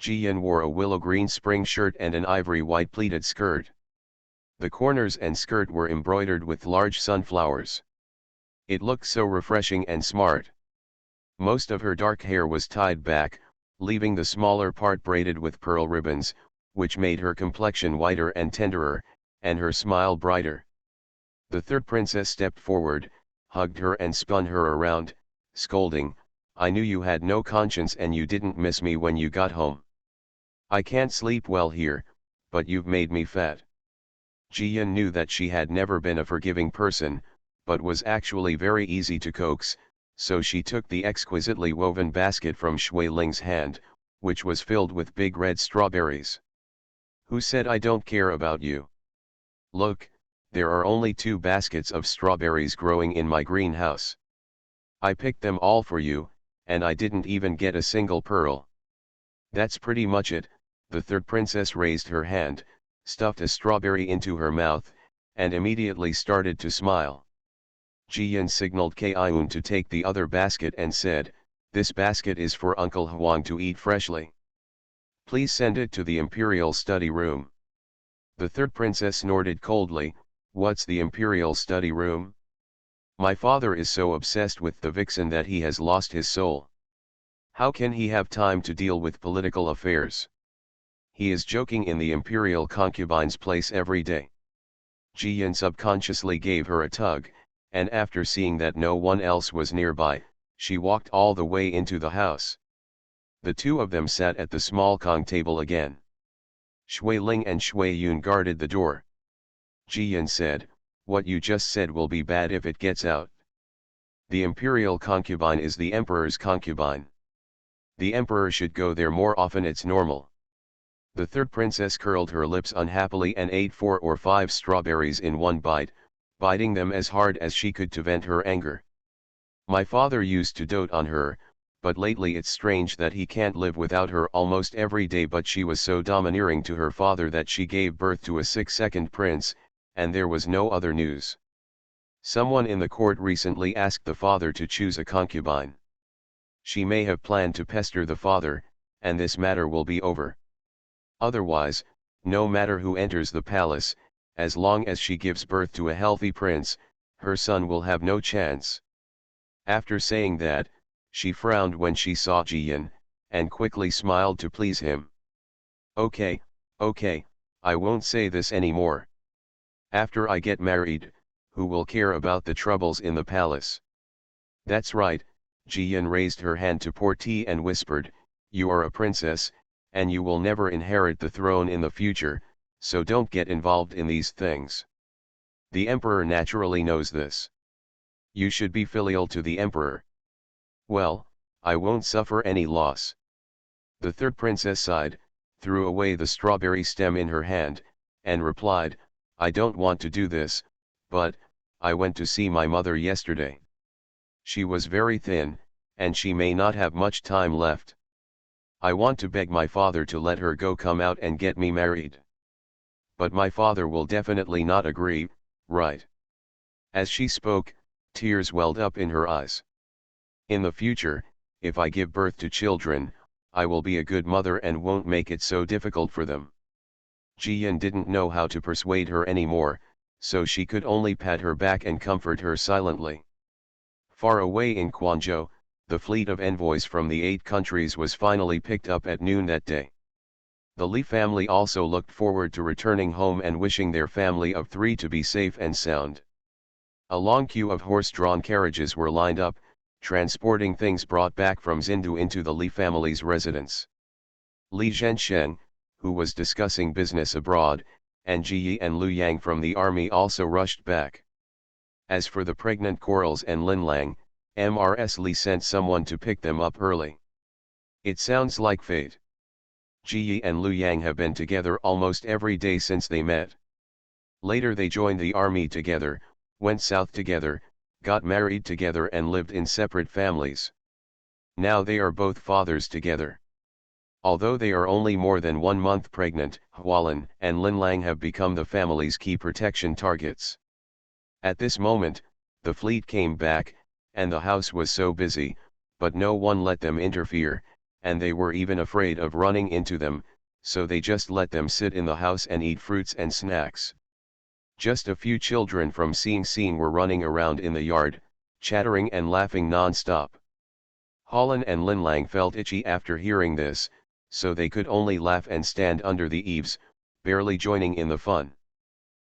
Speaker 1: Jiyan wore a willow green spring shirt and an ivory white pleated skirt. The corners and skirt were embroidered with large sunflowers. It looked so refreshing and smart. Most of her dark hair was tied back, leaving the smaller part braided with pearl ribbons, which made her complexion whiter and tenderer, and her smile brighter. The third princess stepped forward, hugged her and spun her around, scolding, "I knew you had no conscience and you didn't miss me when you got home. I can't sleep well here, but you've made me fat." Jiyan knew that she had never been a forgiving person, but was actually very easy to coax, so she took the exquisitely woven basket from Shui Ling's hand, which was filled with big red strawberries. "Who said I don't care about you? Look, there are only 2 baskets of strawberries growing in my greenhouse. I picked them all for you, and I didn't even get a single pearl." "That's pretty much it." The third princess raised her hand, stuffed a strawberry into her mouth, and immediately started to smile. Jiyan signaled Kaiyun to take the other basket and said, "This basket is for Uncle Huang to eat freshly. Please send it to the imperial study room." The third princess snorted coldly, "What's the imperial study room? My father is so obsessed with the vixen that he has lost his soul. How can he have time to deal with political affairs? He is joking in the imperial concubine's place every day." Jiyan subconsciously gave her a tug, and after seeing that no one else was nearby, she walked all the way into the house. The 2 of them sat at the small Kong table again. Shui Ling and Shui Yun guarded the door. Jiyan said, "What you just said will be bad if it gets out. The imperial concubine is the emperor's concubine. The emperor should go there more often, it's normal." The third princess curled her lips unhappily and ate 4 or 5 strawberries in one bite, biting them as hard as she could to vent her anger. "My father used to dote on her, but lately it's strange that he can't live without her almost every day, but she was so domineering to her father that she gave birth to a 6th prince, and there was no other news. Someone in the court recently asked the father to choose a concubine. She may have planned to pester the father, and this matter will be over. Otherwise, no matter who enters the palace, as long as she gives birth to a healthy prince, her son will have no chance." After saying that, she frowned when she saw Jiyan, and quickly smiled to please him. Okay, I won't say this anymore. After I get married, who will care about the troubles in the palace?" "That's right." Jiyan raised her hand to pour tea and whispered, "You are a princess, and you will never inherit the throne in the future, so don't get involved in these things. The emperor naturally knows this. You should be filial to the emperor." "Well, I won't suffer any loss." The third princess sighed, threw away the strawberry stem in her hand, and replied, "I don't want to do this, but I went to see my mother yesterday. She was very thin, and she may not have much time left. I want to beg my father to let her come out and get me married. But my father will definitely not agree, right?" As she spoke, tears welled up in her eyes. "In the future, if I give birth to children, I will be a good mother and won't make it so difficult for them." Jiyan didn't know how to persuade her anymore, so she could only pat her back and comfort her silently. Far away in Quanzhou, the fleet of envoys from the 8 countries was finally picked up at noon that day. The Li family also looked forward to returning home and wishing their family of 3 to be safe and sound. A long queue of horse-drawn carriages were lined up, transporting things brought back from Xindu into the Li family's residence. Li Zhensheng, who was discussing business abroad, and Ji Yi and Lu Yang from the army also rushed back. As for the pregnant Corals and Lin Lang, Mrs. Li sent someone to pick them up early. It sounds like fate. Ji Yi and Lu Yang have been together almost every day since they met. Later they joined the army together, went south together, got married together and lived in separate families. Now they are both fathers together. Although they are only more than 1 month pregnant, Hualan and Linlang have become the family's key protection targets. At this moment, the fleet came back, and the house was so busy, but no one let them interfere, and they were even afraid of running into them, so they just let them sit in the house and eat fruits and snacks. Just a few children from Sing Sing were running around in the yard, chattering and laughing non-stop. Holland and Linlang felt itchy after hearing this, so they could only laugh and stand under the eaves, barely joining in the fun.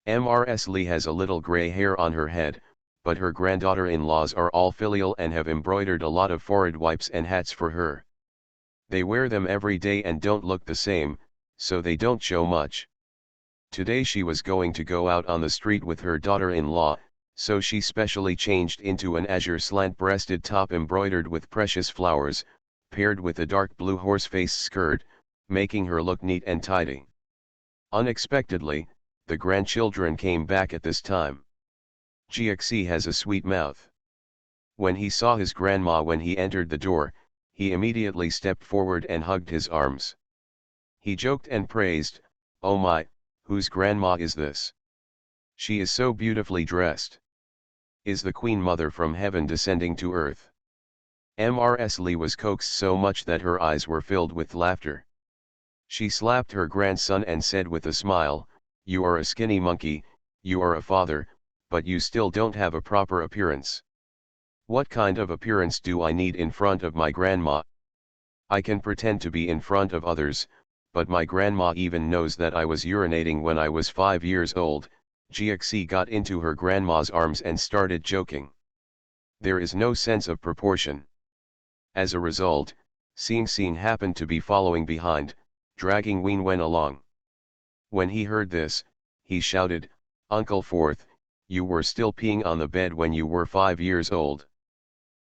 Speaker 1: Mrs. Lee has a little grey hair on her head, but her granddaughter-in-laws are all filial and have embroidered a lot of forehead wipes and hats for her. They wear them every day and don't look the same, so they don't show much. Today she was going to go out on the street with her daughter-in-law, so she specially changed into an azure slant-breasted top embroidered with precious flowers, paired with a dark blue horse-faced skirt, making her look neat and tidy. Unexpectedly, the grandchildren came back at this time. Gxi has a sweet mouth. When he saw his grandma when he entered the door, he immediately stepped forward and hugged his arms. He joked and praised, "Oh my, whose grandma is this? She is so beautifully dressed. Is the Queen Mother from heaven descending to earth?" Mrs. Lee was coaxed so much that her eyes were filled with laughter. She slapped her grandson and said with a smile, "You are a skinny monkey, you are a father, but you still don't have a proper appearance. What kind of appearance do I need in front of my grandma? I can pretend to be in front of others, but my grandma even knows that I was urinating when I was 5 years old." Gxi got into her grandma's arms and started joking. There is no sense of proportion. As a result, Sing Sing happened to be following behind, dragging Ween Wen along. When he heard this, he shouted, "Uncle Fourth, you were still peeing on the bed when you were 5 years old."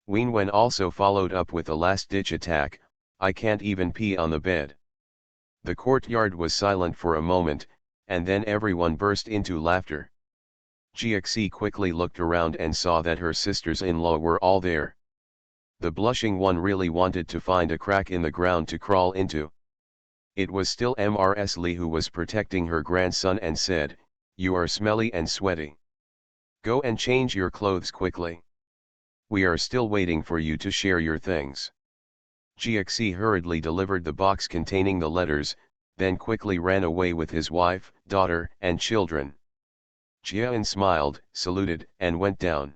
Speaker 1: Ween Wen also followed up with a last-ditch attack, "I can't even pee on the bed." The courtyard was silent for a moment, and then everyone burst into laughter. Gxi quickly looked around and saw that her sisters-in-law were all there. The blushing one really wanted to find a crack in the ground to crawl into. It was still Mrs. Lee who was protecting her grandson and said, "You are smelly and sweaty. Go and change your clothes quickly. We are still waiting for you to share your things." Gxi hurriedly delivered the box containing the letters, then quickly ran away with his wife, daughter, and children. Jian smiled, saluted, and went down.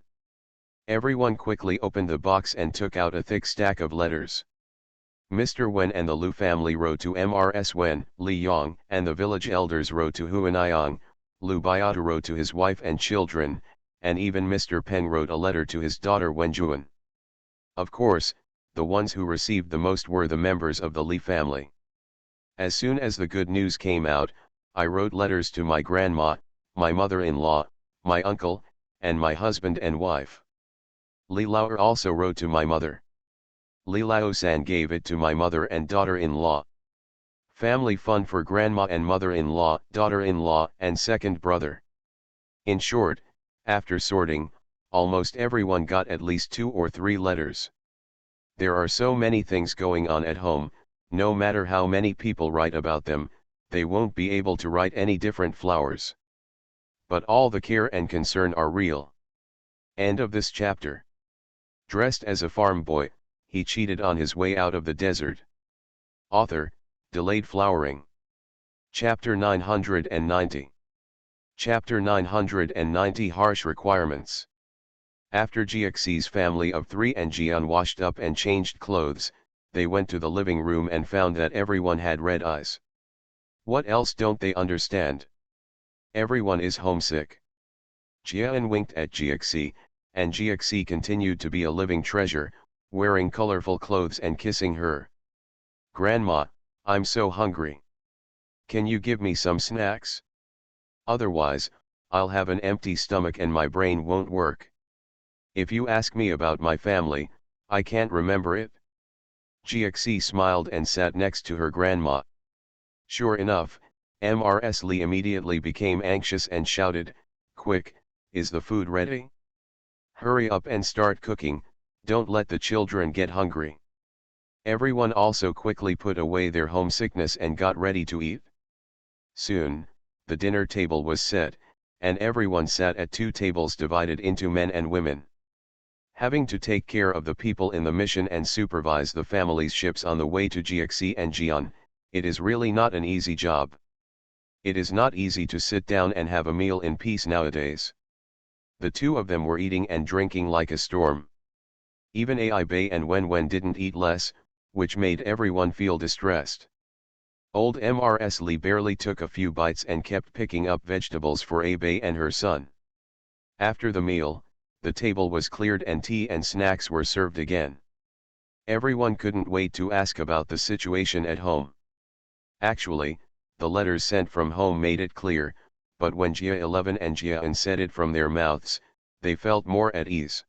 Speaker 1: Everyone quickly opened the box and took out a thick stack of letters. Mr. Wen and the Lu family wrote to Mrs. Wen, Li Yong, and the village elders wrote to Huanayang. Lu Biata wrote to his wife and children, and even Mr. Peng wrote a letter to his daughter Wenjuan. Of course, the ones who received the most were the members of the Li family. As soon as the good news came out, I wrote letters to my grandma, my mother-in-law, my uncle, and my husband and wife. Li Laoer also wrote to my mother. Li Lao-san gave it to my mother and daughter-in-law. Family fun for grandma and mother-in-law, daughter-in-law, and second brother. In short, after sorting, almost everyone got at least 2 or 3 letters. There are so many things going on at home, no matter how many people write about them, they won't be able to write any different flowers. But all the care and concern are real. End of this chapter. Dressed as a farm boy, he cheated on his way out of the desert. Author, Delayed Flowering. Chapter 990. Chapter 990 Harsh Requirements. After Gxi's family of 3 and Jian washed up and changed clothes, they went to the living room and found that everyone had red eyes. What else don't they understand? Everyone is homesick. Jian winked at Gxi, and Gxi continued to be a living treasure, wearing colorful clothes and kissing her. "Grandma, I'm so hungry. Can you give me some snacks? Otherwise, I'll have an empty stomach and my brain won't work. If you ask me about my family, I can't remember it." Gxi smiled and sat next to her grandma. Sure enough, Mrs. Lee immediately became anxious and shouted, "Quick, is the food ready? Hurry up and start cooking, don't let the children get hungry." Everyone also quickly put away their homesickness and got ready to eat. Soon, the dinner table was set, and everyone sat at two tables divided into men and women. Having to take care of the people in the mission and supervise the family's ships on the way to Jiaxi and Jian, it is really not an easy job. It is not easy to sit down and have a meal in peace nowadays. The two of them were eating and drinking like a storm. Even Ai Bei and Wen didn't eat less, which made everyone feel distressed. Old Mrs. Li barely took a few bites and kept picking up vegetables for Ai Bei and her son. After the meal, the table was cleared and tea and snacks were served again. Everyone couldn't wait to ask about the situation at home. Actually, the letters sent from home made it clear, but when Jia 11 and Jia An said it from their mouths, they felt more at ease.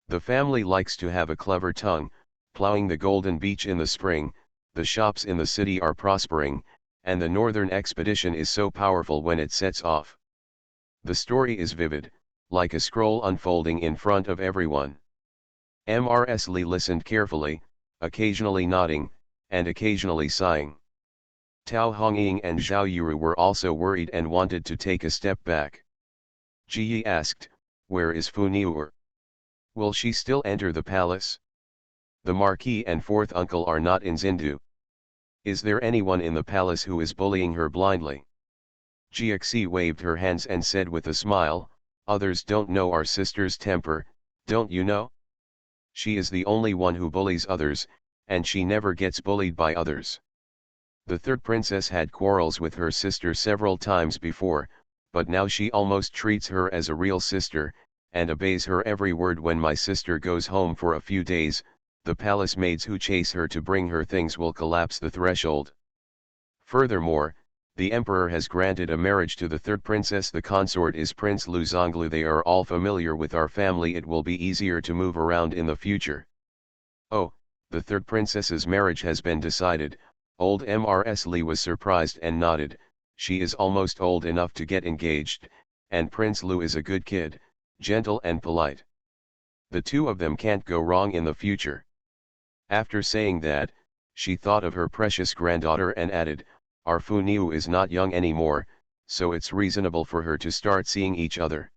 Speaker 1: The family likes to have a clever tongue, plowing the Golden Beach in the spring, the shops in the city are prospering, and the northern expedition is so powerful when it sets off. The story is vivid, like a scroll unfolding in front of everyone. Mrs. Li listened carefully, occasionally nodding, and occasionally sighing. Tao Hongying and Zhao Yuru were also worried and wanted to take a step back. Ji Yi asked, "Where is Fu Niuer? Will she still enter the palace? The Marquis and fourth uncle are not in Zindu. Is there anyone in the palace who is bullying her blindly?" Jiaxi waved her hands and said with a smile, "Others don't know our sister's temper, don't you know? She is the only one who bullies others, and she never gets bullied by others. The third princess had quarrels with her sister several times before, but now she almost treats her as a real sister, and obeys her every word. When my sister goes home for a few days, the palace maids who chase her to bring her things will collapse the threshold. Furthermore, the emperor has granted a marriage to the third princess. The consort is Prince Lu Zonglu. They are all familiar with our family. It will be easier to move around in the future." "Oh, the third princess's marriage has been decided." Old Mrs. Li was surprised and nodded. "She is almost old enough to get engaged, and Prince Lu is a good kid, gentle and polite. The two of them can't go wrong in the future." After saying that, she thought of her precious granddaughter and added, "Our Fu Niu is not young anymore, so it's reasonable for her to start seeing each other."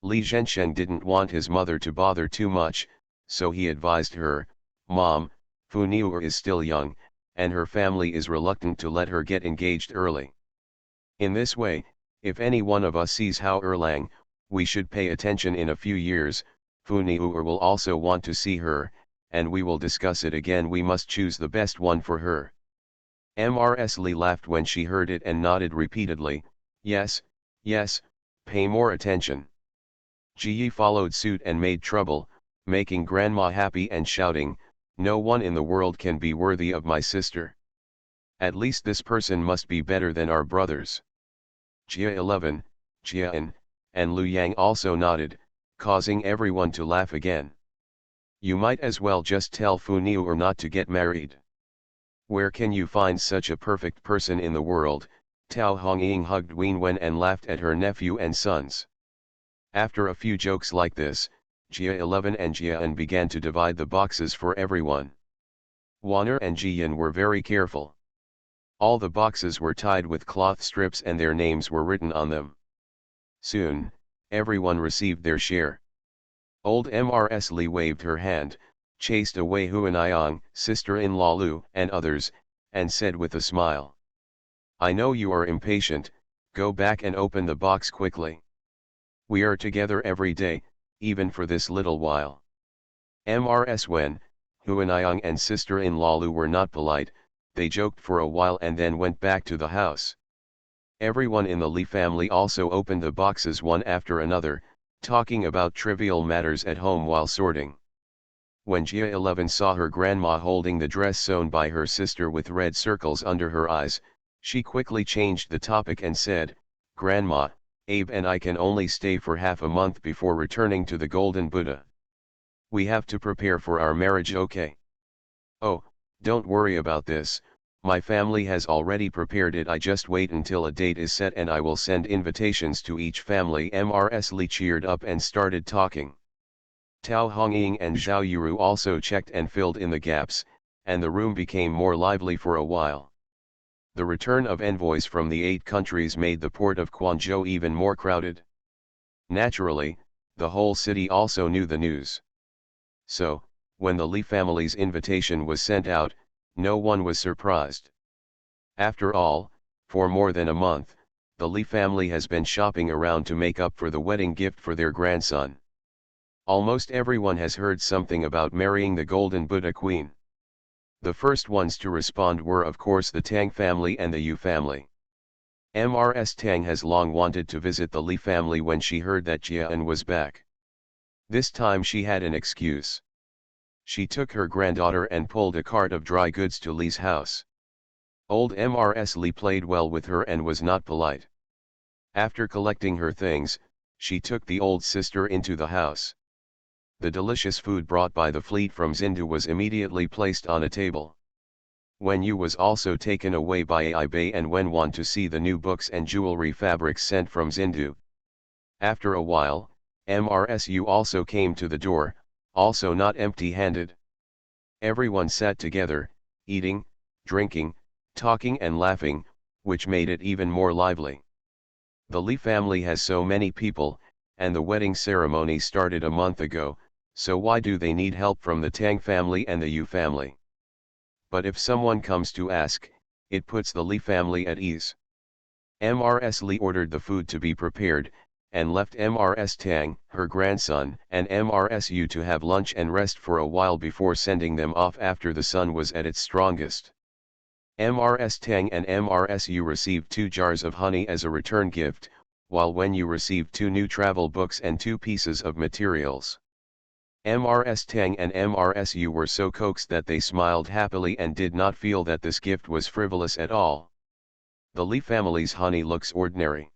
Speaker 1: Li Zhensheng didn't want his mother to bother too much, so he advised her, "Mom, Fu Niu is still young, and her family is reluctant to let her get engaged early. In this way, if any one of us sees Hao Erlang, we should pay attention. In a few years, Fu Niu will also want to see her, and we will discuss it again. We must choose the best one for her." Mrs. Li laughed when she heard it and nodded repeatedly, "Yes, yes, pay more attention." Ji Yi followed suit and made trouble, making grandma happy and shouting, "No one in the world can be worthy of my sister. At least this person must be better than our brothers." Jia 11, Jia An, and Lu Yang also nodded, causing everyone to laugh again. "You might as well just tell Fu Niu not to get married. Where can you find such a perfect person in the world?" Tao Hongying hugged Wenwen and laughed at her nephew and sons. After a few jokes like this, Jia 11 and Jia An began to divide the boxes for everyone. Wan'er and Jiyan were very careful. All the boxes were tied with cloth strips and their names were written on them. Soon, everyone received their share. Old Mrs. Li waved her hand, chased away Huanayang, sister-in-law Lu, and others, and said with a smile, "I know you are impatient, go back and open the box quickly. We are together every day, even for this little while." Mrs. Wen, Huanayang and sister-in-law Lu were not polite, they joked for a while and then went back to the house. Everyone in the Li family also opened the boxes one after another, talking about trivial matters at home while sorting. When Jia 11 saw her grandma holding the dress sewn by her sister with red circles under her eyes, she quickly changed the topic and said, "Grandma, Abe and I can only stay for half a month before returning to the Golden Buddha. We have to prepare for our marriage, okay?" "Oh, don't worry about this, my family has already prepared it. I just wait until a date is set and I will send invitations to each family." Mrs. Li cheered up and started talking. Tao Hongying and Zhao Yuru also checked and filled in the gaps, and the room became more lively for a while. The return of envoys from the 8 countries made the port of Quanzhou even more crowded. Naturally, the whole city also knew the news. So, when the Li family's invitation was sent out, no one was surprised. After all, for more than a month, the Li family has been shopping around to make up for the wedding gift for their grandson. Almost everyone has heard something about marrying the Golden Buddha Queen. The first ones to respond were of course the Tang family and the Yu family. Mrs. Tang has long wanted to visit the Li family when she heard that Jian was back. This time she had an excuse. She took her granddaughter and pulled a cart of dry goods to Li's house. Old Mrs. Li played well with her and was not polite. After collecting her things, she took the old sister into the house. The delicious food brought by the fleet from Zindu was immediately placed on a table. Wen Yu was also taken away by Ai Bei and Wenwan to see the new books and jewelry fabrics sent from Zindu. After a while, Mrs. also came to the door, also not empty-handed. Everyone sat together, eating, drinking, talking and laughing, which made it even more lively. The Li family has so many people, and the wedding ceremony started a month ago, so why do they need help from the Tang family and the Yu family? But if someone comes to ask, it puts the Li family at ease. Mrs. Li ordered the food to be prepared, and left Mrs. Tang, her grandson, and Mrs. Yu to have lunch and rest for a while before sending them off after the sun was at its strongest. Mrs. Tang and Mrs. Yu received 2 jars of honey as a return gift, while Wen Yu received 2 new travel books and 2 pieces of materials. Mrs. Tang and Mrs. Yu were so coaxed that they smiled happily and did not feel that this gift was frivolous at all. The Li family's honey looks ordinary.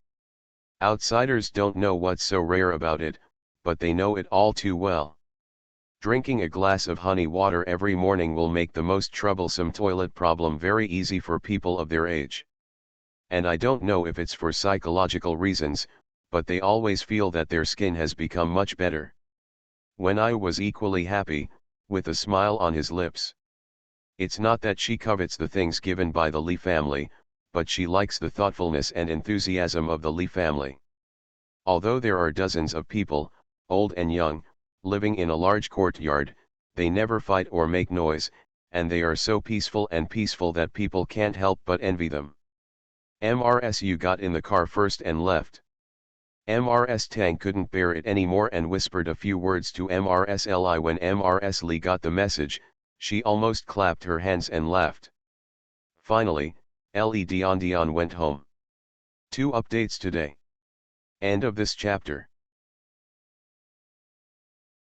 Speaker 1: Outsiders don't know what's so rare about it, but they know it all too well. Drinking a glass of honey water every morning will make the most troublesome toilet problem very easy for people of their age. And I don't know if it's for psychological reasons, but they always feel that their skin has become much better. When I was equally happy, with a smile on his lips. It's not that she covets the things given by the Li family, but she likes the thoughtfulness and enthusiasm of the Li family. Although there are dozens of people, old and young, living in a large courtyard, they never fight or make noise, and they are so peaceful that people can't help but envy them. Mrs. Yu got in the car first and left. Mrs. Tang couldn't bear it anymore and whispered a few words to Mrs. Li. When Mrs. Li got the message, she almost clapped her hands and laughed. Finally, Li Dian went home. 2 updates today. End of this chapter.